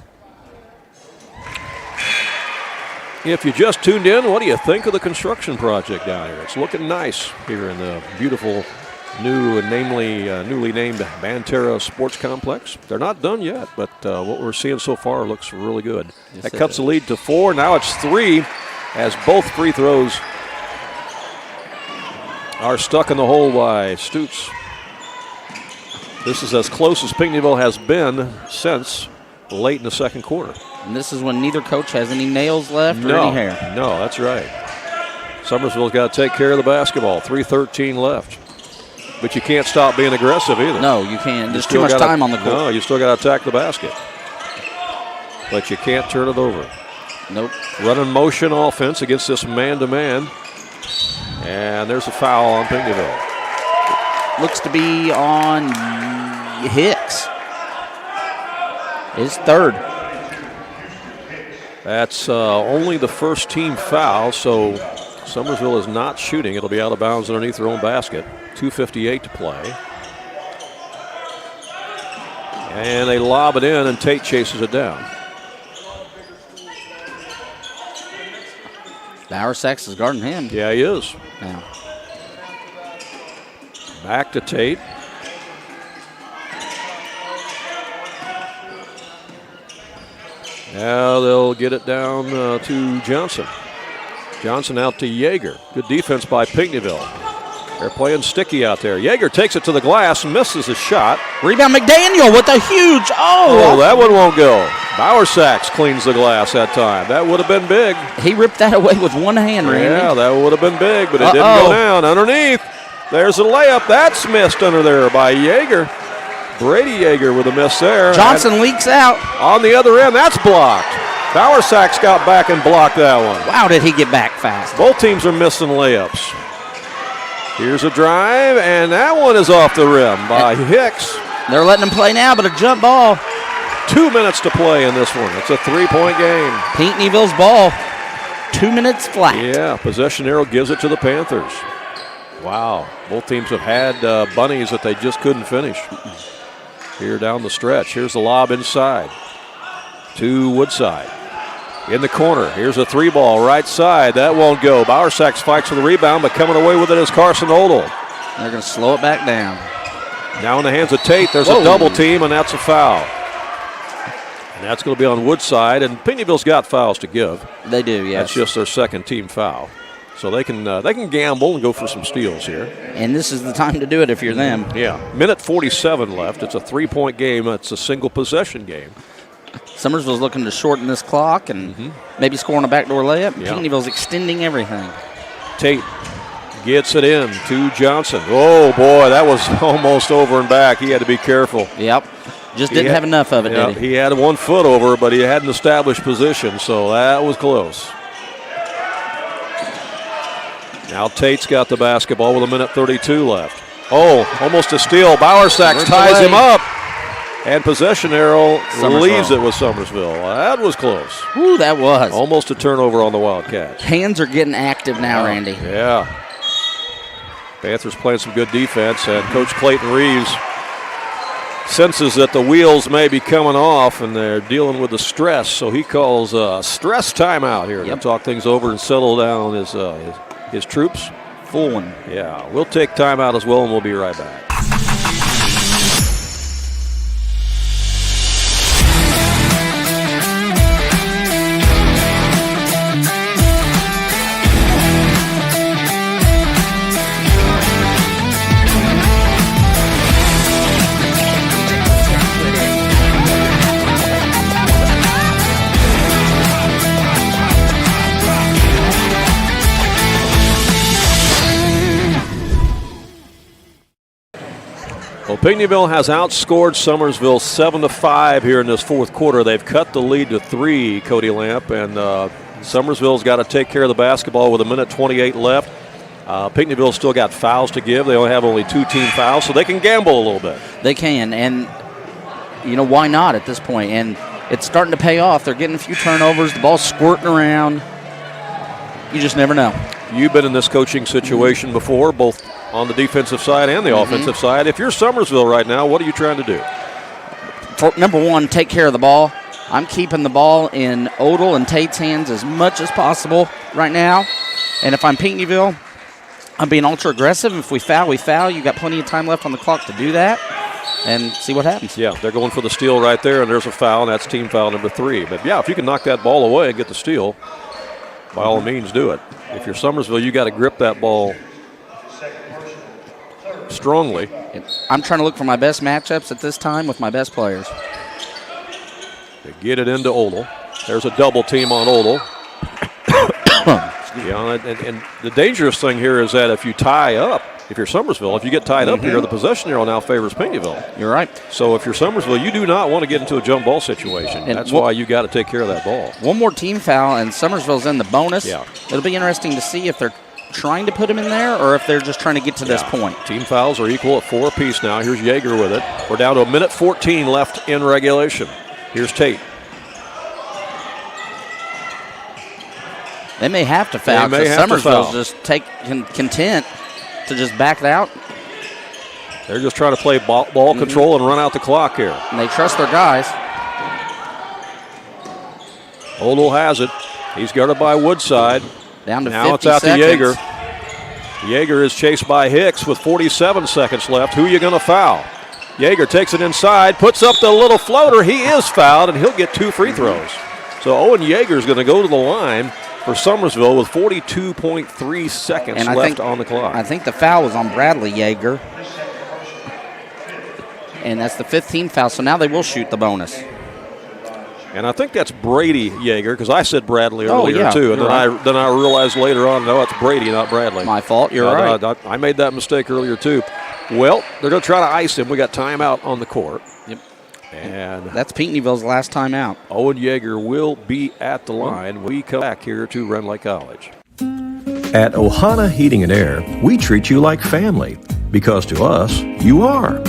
[SPEAKER 1] If you just tuned in, what do you think of the construction project down here? It's looking nice here in the beautiful newly named Banterra Sports Complex. They're not done yet, but what we're seeing so far looks really good.
[SPEAKER 2] Yes,
[SPEAKER 1] that cuts the lead to 4. Now it's 3 as both free throws are stuck in the hole by Stutz. This is as close as Pinckneyville has been since late in the second quarter.
[SPEAKER 2] And this is when neither coach has any nails left or any hair.
[SPEAKER 1] No, that's right. Summersville's got to take care of the basketball. 3:13 left. But you can't stop being aggressive either.
[SPEAKER 2] No, you can't. There's too much time on the court.
[SPEAKER 1] No, you still got to attack the basket. But you can't turn it over.
[SPEAKER 2] Nope.
[SPEAKER 1] Running motion offense against this man-to-man. And there's a foul on Pinckneyville.
[SPEAKER 2] Looks to be on Hicks. His 3rd.
[SPEAKER 1] That's only the first team foul, so Summersville is not shooting. It'll be out of bounds underneath their own basket. 2:58 to play. And they lob it in, and Tate chases it down.
[SPEAKER 2] Bauer Sachs is guarding him.
[SPEAKER 1] Yeah, he is.
[SPEAKER 2] Now.
[SPEAKER 1] Back to Tate. Now they'll get it down to Johnson. Johnson out to Yeager. Good defense by Pinckneyville. They're playing sticky out there. Yeager takes it to the glass, misses a shot.
[SPEAKER 2] Rebound McDaniel with a huge,
[SPEAKER 1] Oh, that one won't go. Bauer Sachs cleans the glass that time. That would have been big.
[SPEAKER 2] He ripped that away with one hand, Randy.
[SPEAKER 1] Yeah, that would have been big, but it didn't go down. Underneath. There's a layup. That's missed under there by Yeager. Brady Yeager with a miss there.
[SPEAKER 2] Johnson leaks out.
[SPEAKER 1] On the other end, that's blocked. Bowersack's got back and blocked that one.
[SPEAKER 2] Wow, did he get back fast.
[SPEAKER 1] Both teams are missing layups. Here's a drive, and that one is off the rim by Hicks.
[SPEAKER 2] They're letting him play now, but a jump ball.
[SPEAKER 1] 2 minutes to play in this one. It's a 3-point game.
[SPEAKER 2] Pinckneyville's ball. 2 minutes flat.
[SPEAKER 1] Yeah, possession arrow gives it to the Panthers. Wow, both teams have had bunnies that they just couldn't finish. Here down the stretch. Here's the lob inside to Woodside. In the corner, here's a 3-ball right side. That won't go. Bowersack fights for the rebound, but coming away with it is Carson Odell.
[SPEAKER 2] They're going to slow it back down.
[SPEAKER 1] Now in the hands of Tate, there's a double team, and that's a foul. And that's going to be on Woodside, and Pinckneyville's got fouls to give.
[SPEAKER 2] They do, yes.
[SPEAKER 1] That's just their second team foul. So they can gamble and go for some steals here.
[SPEAKER 2] And this is the time to do it if you're them.
[SPEAKER 1] Yeah. Minute 47 left. It's a 3-point game. It's a single possession game.
[SPEAKER 2] Summersville's looking to shorten this clock and maybe scoring a backdoor layup.
[SPEAKER 1] Yeah.
[SPEAKER 2] Pinckneyville's extending everything.
[SPEAKER 1] Tate gets it in to Johnson. Oh, boy, that was almost over and back. He had to be careful.
[SPEAKER 2] Yep. Just didn't have enough of it, did he?
[SPEAKER 1] He had 1 foot over, but he had an established position, so that was close. Now Tate's got the basketball with a minute 32 left. Oh, almost a steal. Bowersack ties him up. And possession arrow leaves it with Summersville. That was close.
[SPEAKER 2] Ooh, that was.
[SPEAKER 1] Almost a turnover on the Wildcats.
[SPEAKER 2] Hands are getting active now, Randy.
[SPEAKER 1] Yeah. Panthers playing some good defense, and Coach Clayton Reeves senses that the wheels may be coming off, and they're dealing with the stress, so he calls a stress timeout here to talk things over and settle down his troops.
[SPEAKER 2] Full one.
[SPEAKER 1] Yeah, we'll take timeout as well, and we'll be right back. Well, Pinckneyville has outscored Summersville 7-5 here in this fourth quarter. They've cut the lead to 3, Cody Lamp, and Summersville's got to take care of the basketball with a minute 28 left. Pinckneyville's still got fouls to give. They only have 2 team fouls, so they can gamble a little bit.
[SPEAKER 2] They can, and why not at this point? And it's starting to pay off. They're getting a few turnovers. The ball's squirting around. You just never know.
[SPEAKER 1] You've been in this coaching situation before, both on the defensive side and the offensive side. If you're Summersville right now, what are you trying to do?
[SPEAKER 2] Number one, take care of the ball. I'm keeping the ball in Odell and Tate's hands as much as possible right now. And if I'm Pinckneyville, I'm being ultra aggressive. If we foul, we foul. You've got plenty of time left on the clock to do that and see what happens. Yeah, they're going for the steal right there, and there's a foul, and that's team foul number 3. But, yeah, if you can knock that ball away and get the steal, by all means do it. If you're Summersville, you got to grip that ball strongly. I'm trying to look for my best matchups at this time with my best players.
[SPEAKER 1] They get it into Odell. There's a double team on Odell. And the dangerous thing here is that if you tie up, if you're Summersville, if you get tied up here, the possession arrow now favors Pinckneyville.
[SPEAKER 2] You're right.
[SPEAKER 1] So if you're Summersville, you do not want to get into a jump ball situation. And that's why you got to take care of that ball.
[SPEAKER 2] One more team foul, and Summersville's in the bonus.
[SPEAKER 1] Yeah.
[SPEAKER 2] It'll be interesting to see if they're trying to put him in there or if they're just trying to get to this point.
[SPEAKER 1] Team fouls are equal at 4 apiece now. Here's Yeager with it. We're down to a minute 14 left in regulation. Here's Tate.
[SPEAKER 2] They may have to foul because Summersville's just content to just back it out.
[SPEAKER 1] They're just trying to play ball control and run out the clock here.
[SPEAKER 2] And they trust their guys.
[SPEAKER 1] Odell has it. He's guarded by Woodside.
[SPEAKER 2] Down to
[SPEAKER 1] now
[SPEAKER 2] 50
[SPEAKER 1] it's out
[SPEAKER 2] seconds.
[SPEAKER 1] to Yeager. Yeager is chased by Hicks with 47 seconds left. Who are you going to foul? Yeager takes it inside, puts up the little floater. He is fouled, and he'll get 2 free throws. So Owen Yeager is going to go to the line for Summersville with 42.3 seconds left on the clock.
[SPEAKER 2] I think the foul was on Bradley Yeager. And that's the 15th foul, so now they will shoot the bonus.
[SPEAKER 1] And I think that's Brady Yeager, because I said Bradley earlier
[SPEAKER 2] yeah,
[SPEAKER 1] too, and
[SPEAKER 2] you're
[SPEAKER 1] then I realized later on, no, it's Brady, not Bradley.
[SPEAKER 2] My fault. You're right.
[SPEAKER 1] I made that mistake earlier too. Well, they're going to try to ice him. We got timeout on the court.
[SPEAKER 2] Yep.
[SPEAKER 1] And
[SPEAKER 2] that's Pinckneyville's last timeout.
[SPEAKER 1] Owen Yeager will be at the line. We come back here to Rend Lake College.
[SPEAKER 8] At Ohana Heating and Air, we treat you like family, because to us, you are.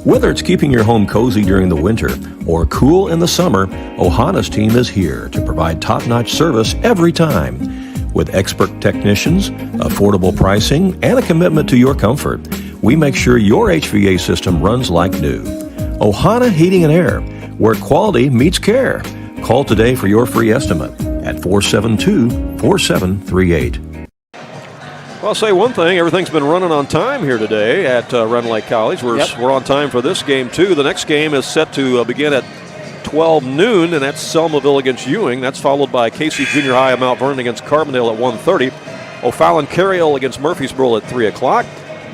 [SPEAKER 8] Whether it's keeping your home cozy during the winter or cool in the summer, Ohana's team is here to provide top-notch service every time. With expert technicians, affordable pricing, and a commitment to your comfort, we make sure your HVAC system runs like new. Ohana Heating and Air, where quality meets care. Call today for your free estimate at 472-4738.
[SPEAKER 1] Well, I'll say one thing. Everything's been running on time here today at Rend Lake College. We're on time for this game, too. The next game is set to begin at 12 noon, and that's Selmaville against Ewing. That's followed by Casey Junior High of Mount Vernon against Carbondale at 1:30. O'Fallon Carriel against Murfreesboro at 3 o'clock.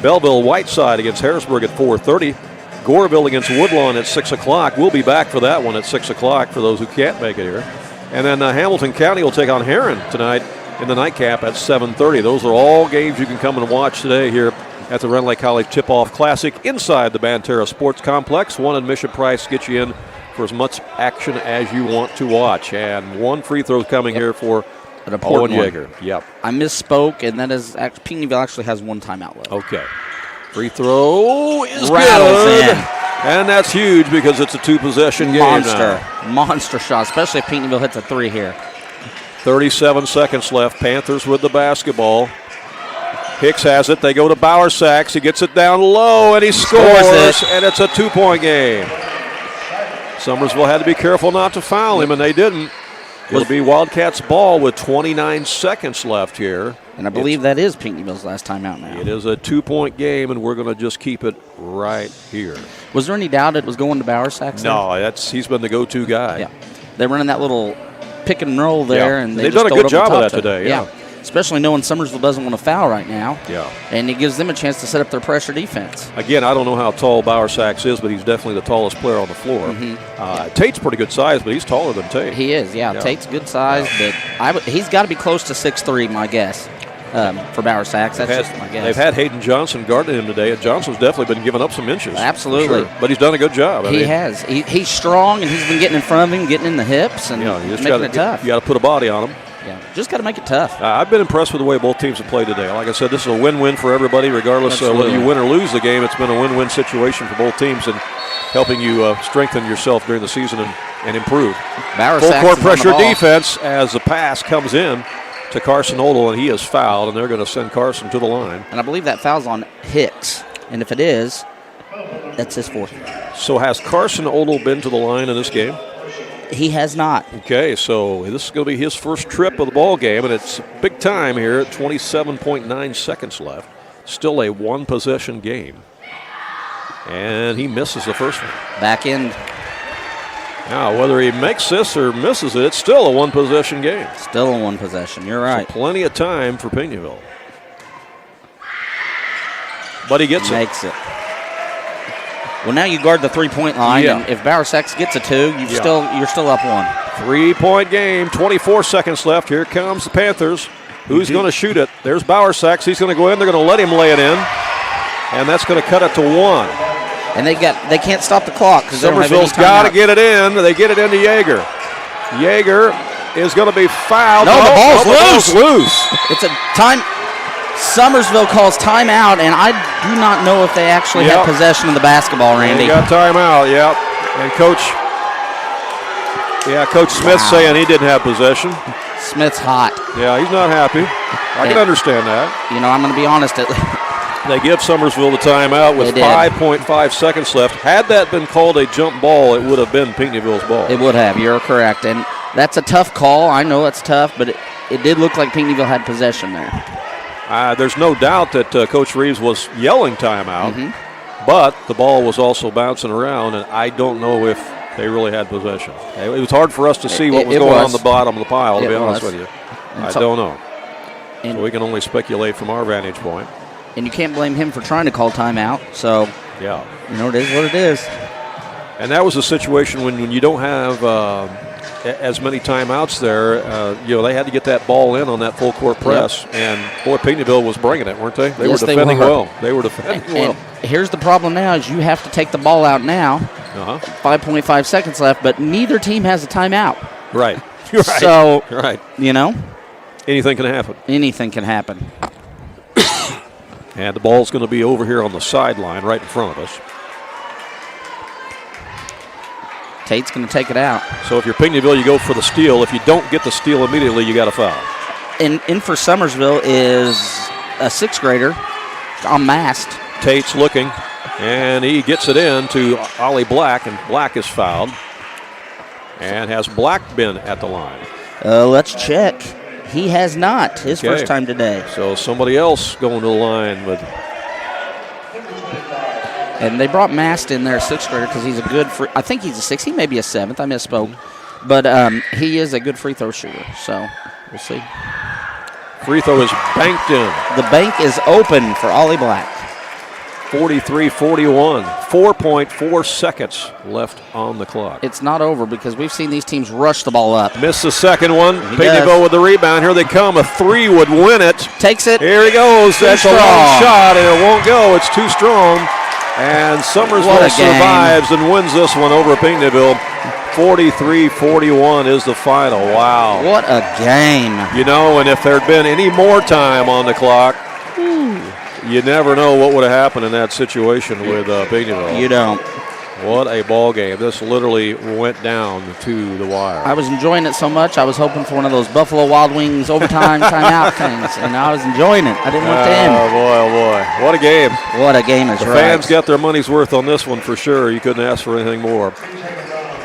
[SPEAKER 1] Belleville Whiteside against Harrisburg at 4:30. Goreville against Woodlawn at 6 o'clock. We'll be back for that one at 6 o'clock for those who can't make it here. And then Hamilton County will take on Heron tonight in the nightcap at 7:30. Those are all games you can come and watch today here at the Rend Lake College Tip-Off Classic inside the Banterra Sports Complex. One admission price gets you in for as much action as you want to watch. And one free throw coming here for Owen Yeager. Yep.
[SPEAKER 2] I misspoke, and that is Pinckneyville actually has one timeout left.
[SPEAKER 1] Okay. Free throw is
[SPEAKER 2] rattles
[SPEAKER 1] good.
[SPEAKER 2] in.
[SPEAKER 1] And that's huge because it's a two-possession game now.
[SPEAKER 2] Monster shot, especially if Pinckneyville hits a three here.
[SPEAKER 1] 37 seconds left. Panthers with the basketball. Hicks has it. They go to Bowersax. He gets it down low, and he scores. And it's a two-point game. Summersville had to be careful not to foul him, and they didn't. It'll be Wildcats ball with 29 seconds left here.
[SPEAKER 2] And I believe that is Pinckneyville's last time out now.
[SPEAKER 1] It is a two-point game, and we're going to just keep it right here.
[SPEAKER 2] Was there any doubt it was going to Bowersax?
[SPEAKER 1] No, he's been the go-to guy.
[SPEAKER 2] Yeah, they're running that little pick and roll there, and
[SPEAKER 1] they've done a good job of that today. Yeah.
[SPEAKER 2] Especially knowing Summersville doesn't want to foul right now.
[SPEAKER 1] Yeah.
[SPEAKER 2] And it gives them a chance to set up their pressure defense.
[SPEAKER 1] Again, I don't know how tall Bowersax is, but he's definitely the tallest player on the floor.
[SPEAKER 2] Mm-hmm.
[SPEAKER 1] Tate's pretty good size, but he's taller than Tate.
[SPEAKER 2] He is, yeah. Tate's good size, but he's got to be close to 6'3", my guess, for Bowersax. That's just my guess.
[SPEAKER 1] They've had Hayden Johnson guarding him today, and Johnson's definitely been giving up some inches.
[SPEAKER 2] Absolutely.
[SPEAKER 1] Sure. But he's done a good job.
[SPEAKER 2] He has. He's strong, and he's been getting in front of him, getting in the hips, and making it tough.
[SPEAKER 1] You got to put a body on him.
[SPEAKER 2] Yeah, just got to make it tough.
[SPEAKER 1] I've been impressed with the way both teams have played today. Like I said, this is a win-win for everybody, regardless of whether you win or lose the game. It's been a win-win situation for both teams and helping you strengthen yourself during the season and improve. Full court pressure defense as the pass comes in to Carson Odell, and he is fouled, and they're going to send Carson to the line.
[SPEAKER 2] And I believe that foul's on Hicks, and if it is, that's his fourth.
[SPEAKER 1] So has Carson Odell been to the line in this game?
[SPEAKER 2] He has not.
[SPEAKER 1] Okay, so this is going to be his first trip of the ball game, and it's big time here at 27.9 seconds left. Still a one-possession game. And he misses the first one.
[SPEAKER 2] Back in.
[SPEAKER 1] Now, whether he makes this or misses it, it's still a one-possession game.
[SPEAKER 2] Still a one possession. You're right.
[SPEAKER 1] So plenty of time for Pinckneyville. But he gets
[SPEAKER 2] Makes it. Well, now you guard the three-point line, and if Bowersax gets a two, you're still up one.
[SPEAKER 1] 3-point game, 24 seconds left. Here comes the Panthers. Who's going to shoot it? There's Bowersax. He's going to go in. They're going to let him lay it in, and that's going to cut it to one.
[SPEAKER 2] And they can't stop the clock because
[SPEAKER 1] Summersville's got to get it in. They get it into Yeager. Yeager is going to be fouled.
[SPEAKER 2] No, the ball's
[SPEAKER 1] loose.
[SPEAKER 2] It's a time. Summersville calls timeout, and I do not know if they actually had possession of the basketball, Randy.
[SPEAKER 1] They got timeout, And Coach Smith's saying he didn't have possession.
[SPEAKER 2] Smith's hot.
[SPEAKER 1] Yeah, he's not happy. I can understand that.
[SPEAKER 2] You know, I'm going to be honest.
[SPEAKER 1] They give Summersville the timeout with 5.5 seconds left. Had that been called a jump ball, it would have been Pinckneyville's ball.
[SPEAKER 2] It would have. You're correct. And that's a tough call. I know it's tough, but it did look like Pinckneyville had possession there.
[SPEAKER 1] There's no doubt that Coach Reeves was yelling timeout, but the ball was also bouncing around, and I don't know if they really had possession. It was hard for us to see what was going on the bottom of the pile, to be honest with you. I don't know. So we can only speculate from our vantage point.
[SPEAKER 2] And you can't blame him for trying to call timeout, so you know, it is what it is.
[SPEAKER 1] And that was a situation when you don't have as many timeouts there. They had to get that ball in on that full court press, and boy, Pinckneyville was bringing it, weren't they? They were defending well. They were defending well.
[SPEAKER 2] Here's the problem now: is you have to take the ball out now. 5.5 seconds left, but neither team has a timeout.
[SPEAKER 1] Right. Right.
[SPEAKER 2] So
[SPEAKER 1] anything can happen.
[SPEAKER 2] Anything can happen.
[SPEAKER 1] And the ball's going to be over here on the sideline, right in front of us.
[SPEAKER 2] Tate's going to take it out.
[SPEAKER 1] So if you're Pinckneyville, you go for the steal. If you don't get the steal immediately, you got a foul.
[SPEAKER 2] And in for Summersville is a 6th grader, unmasked.
[SPEAKER 1] Tate's looking, and he gets it in to Ollie Black, and Black is fouled. And has Black been at the line?
[SPEAKER 2] Let's check. He has not. His first time today.
[SPEAKER 1] So somebody else going to the line with.
[SPEAKER 2] And they brought Mast in there, 6th grader, because he's a good I think he's a 6th. He may be a 7th. I misspoke. But he is a good free throw shooter. So we'll see.
[SPEAKER 1] Free throw is banked in.
[SPEAKER 2] The bank is open for Ollie Black.
[SPEAKER 1] 43-41. 4.4 seconds left on the clock.
[SPEAKER 2] It's not over because we've seen these teams rush the ball up.
[SPEAKER 1] Missed the second one. Pinckneyville with the rebound. Here they come. A 3 would win it.
[SPEAKER 2] Takes it.
[SPEAKER 1] Here he goes. That's a long shot, and it won't go. It's too strong. And Summersville survives and wins this one over Pinckneyville. 43-41 is the final. Wow.
[SPEAKER 2] What a game.
[SPEAKER 1] And if there had been any more time on the clock, you never know what would have happened in that situation with Pinckneyville.
[SPEAKER 2] You don't.
[SPEAKER 1] What a ball game. This literally went down to the wire.
[SPEAKER 2] I was enjoying it so much, I was hoping for one of those Buffalo Wild Wings overtime timeout things, and I was enjoying it. I didn't want to end.
[SPEAKER 1] Oh, boy. What a game.
[SPEAKER 2] What a game is
[SPEAKER 1] The
[SPEAKER 2] right.
[SPEAKER 1] fans got their money's worth on this one for sure. You couldn't ask for anything more.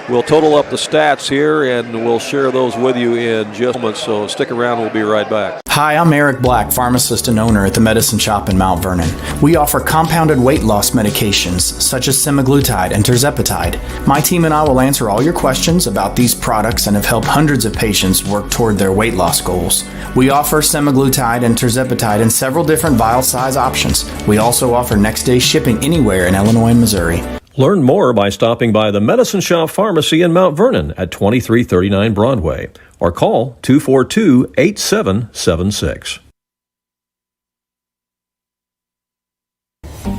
[SPEAKER 1] We'll total up the stats here, and we'll share those with you in just a moment, so stick around. We'll be right back.
[SPEAKER 7] Hi, I'm Eric Black, pharmacist and owner at the Medicine Shop in Mount Vernon. We offer compounded weight loss medications such as semaglutide and tirzepatide. My team and I will answer all your questions about these products and have helped hundreds of patients work toward their weight loss goals. We offer semaglutide and tirzepatide in several different vial size options. We also offer next day shipping anywhere in Illinois and Missouri.
[SPEAKER 8] Learn more by stopping by the Medicine Shop Pharmacy in Mount Vernon at 2339 Broadway or call 242-8776.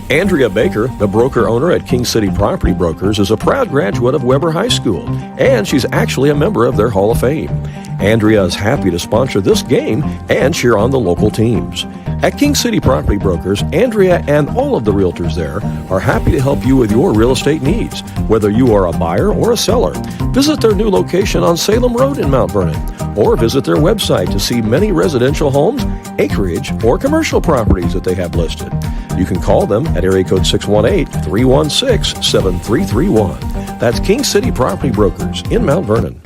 [SPEAKER 8] Andrea Baker, the broker owner at King City Property Brokers, is a proud graduate of Weber High School, and she's actually a member of their Hall of Fame. Andrea is happy to sponsor this game and cheer on the local teams. At King City Property Brokers, Andrea and all of the realtors there are happy to help you with your real estate needs, whether you are a buyer or a seller. Visit their new location on Salem Road in Mount Vernon, or visit their website to see many residential homes, acreage, or commercial properties that they have listed. You can call them at area code 618-316-7331. That's King City Property Brokers in Mount Vernon.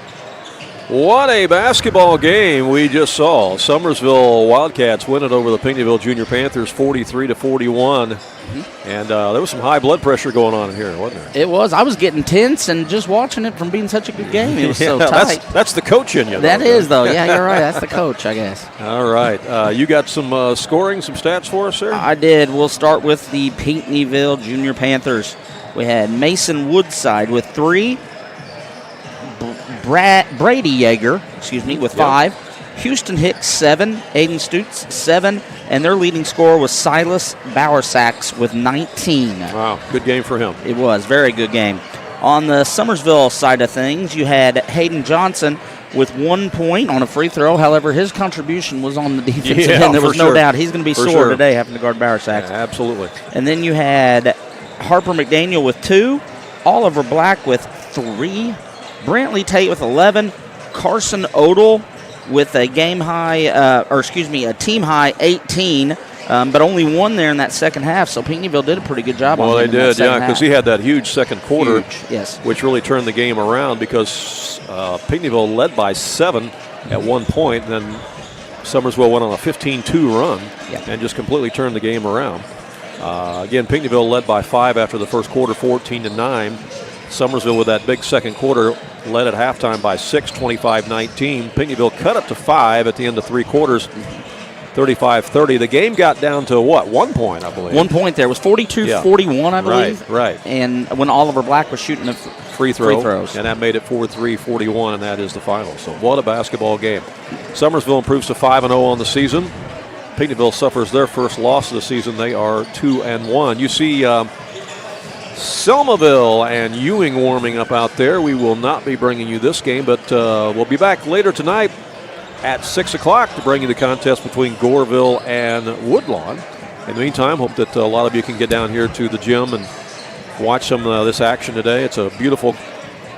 [SPEAKER 1] What a basketball game we just saw. Summersville Wildcats win it over the Pinckneyville Junior Panthers 43-41. And there was some high blood pressure going on in here, wasn't there?
[SPEAKER 2] It was. I was getting tense and just watching it from being such a good game. It was so tight.
[SPEAKER 1] That's the coach in you.
[SPEAKER 2] That is, though. Yeah, you're right. That's the coach, I guess.
[SPEAKER 1] All right. You got some scoring, some stats for us there?
[SPEAKER 2] I did. We'll start with the Pinckneyville Junior Panthers. We had Mason Woodside with 3. Brady Yeager, with 5. Houston Hicks, 7. Aiden Stutz, 7. And their leading scorer was Silas Bowersacks with 19.
[SPEAKER 1] Wow, good game for him.
[SPEAKER 2] It was. Very good game. On the Summersville side of things, you had Hayden Johnson with 1 point on a free throw. However, his contribution was on the defensive end. There was no doubt he's going to be sore today having to guard Bowersacks.
[SPEAKER 1] Yeah, absolutely.
[SPEAKER 2] And then you had Harper McDaniel with 2. Oliver Black with 3. Brantley Tate with 11. Carson Odell with a team high 18, but only 1 there in that second half. So Pinckneyville did a pretty good job.
[SPEAKER 1] Well, they did, because he had that huge second quarter,
[SPEAKER 2] yes,
[SPEAKER 1] which really turned the game around because Pinckneyville led by 7 at one point, and then Summersville went on a 15-2 run and just completely turned the game around. Again, Pinckneyville led by 5 after the first quarter, 14-9. Summersville with that big second quarter led at halftime by 6, 25-19. Pinckneyville cut up to 5 at the end of 3 quarters, 35-30. The game got down to what? 1 point, I believe.
[SPEAKER 2] 1 point there. It was 42-41, I believe.
[SPEAKER 1] Right.
[SPEAKER 2] And when Oliver Black was shooting the
[SPEAKER 1] free throw.
[SPEAKER 2] Free throws.
[SPEAKER 1] And that made it 43-41, and that is the final. So what a basketball game. Summersville improves to 5-0 on the season. Pinckneyville suffers their first loss of the season. They are 2-1. You see Selmaville and Ewing warming up out there. We will not be bringing you this game, but we'll be back later tonight at 6 o'clock to bring you the contest between Goreville and Woodlawn. In the meantime, hope that a lot of you can get down here to the gym and watch some of this action today. It's a beautiful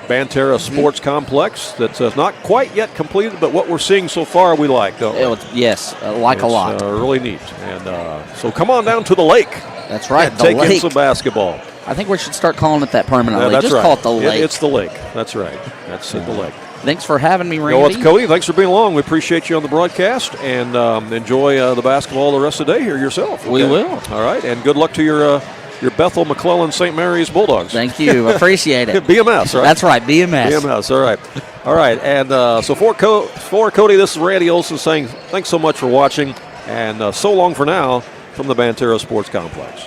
[SPEAKER 1] Banterra Sports Complex that's not quite yet completed, but what we're seeing so far we like, don't we?
[SPEAKER 2] Yes, a lot.
[SPEAKER 1] It's really neat. And so come on down to the lake.
[SPEAKER 2] That's right,
[SPEAKER 1] and
[SPEAKER 2] the
[SPEAKER 1] take in
[SPEAKER 2] lake.
[SPEAKER 1] some basketball.
[SPEAKER 2] I think we should start calling it that permanently.
[SPEAKER 1] That's
[SPEAKER 2] Just
[SPEAKER 1] right.
[SPEAKER 2] call it the lake.
[SPEAKER 1] It's the lake. That's right. That's the lake.
[SPEAKER 2] Thanks for having me, Randy.
[SPEAKER 1] You know what, Cody? Thanks for being along. We appreciate you on the broadcast, and enjoy the basketball the rest of the day here yourself.
[SPEAKER 2] We will.
[SPEAKER 1] All right, and good luck to your Bethel McClellan St. Mary's Bulldogs.
[SPEAKER 2] Thank you. Appreciate it.
[SPEAKER 1] BMS, right?
[SPEAKER 2] That's right, BMS.
[SPEAKER 1] BMS, all right. All right, and so for Cody, this is Randy Olson saying thanks so much for watching, and so long for now from the Banterra Sports Complex.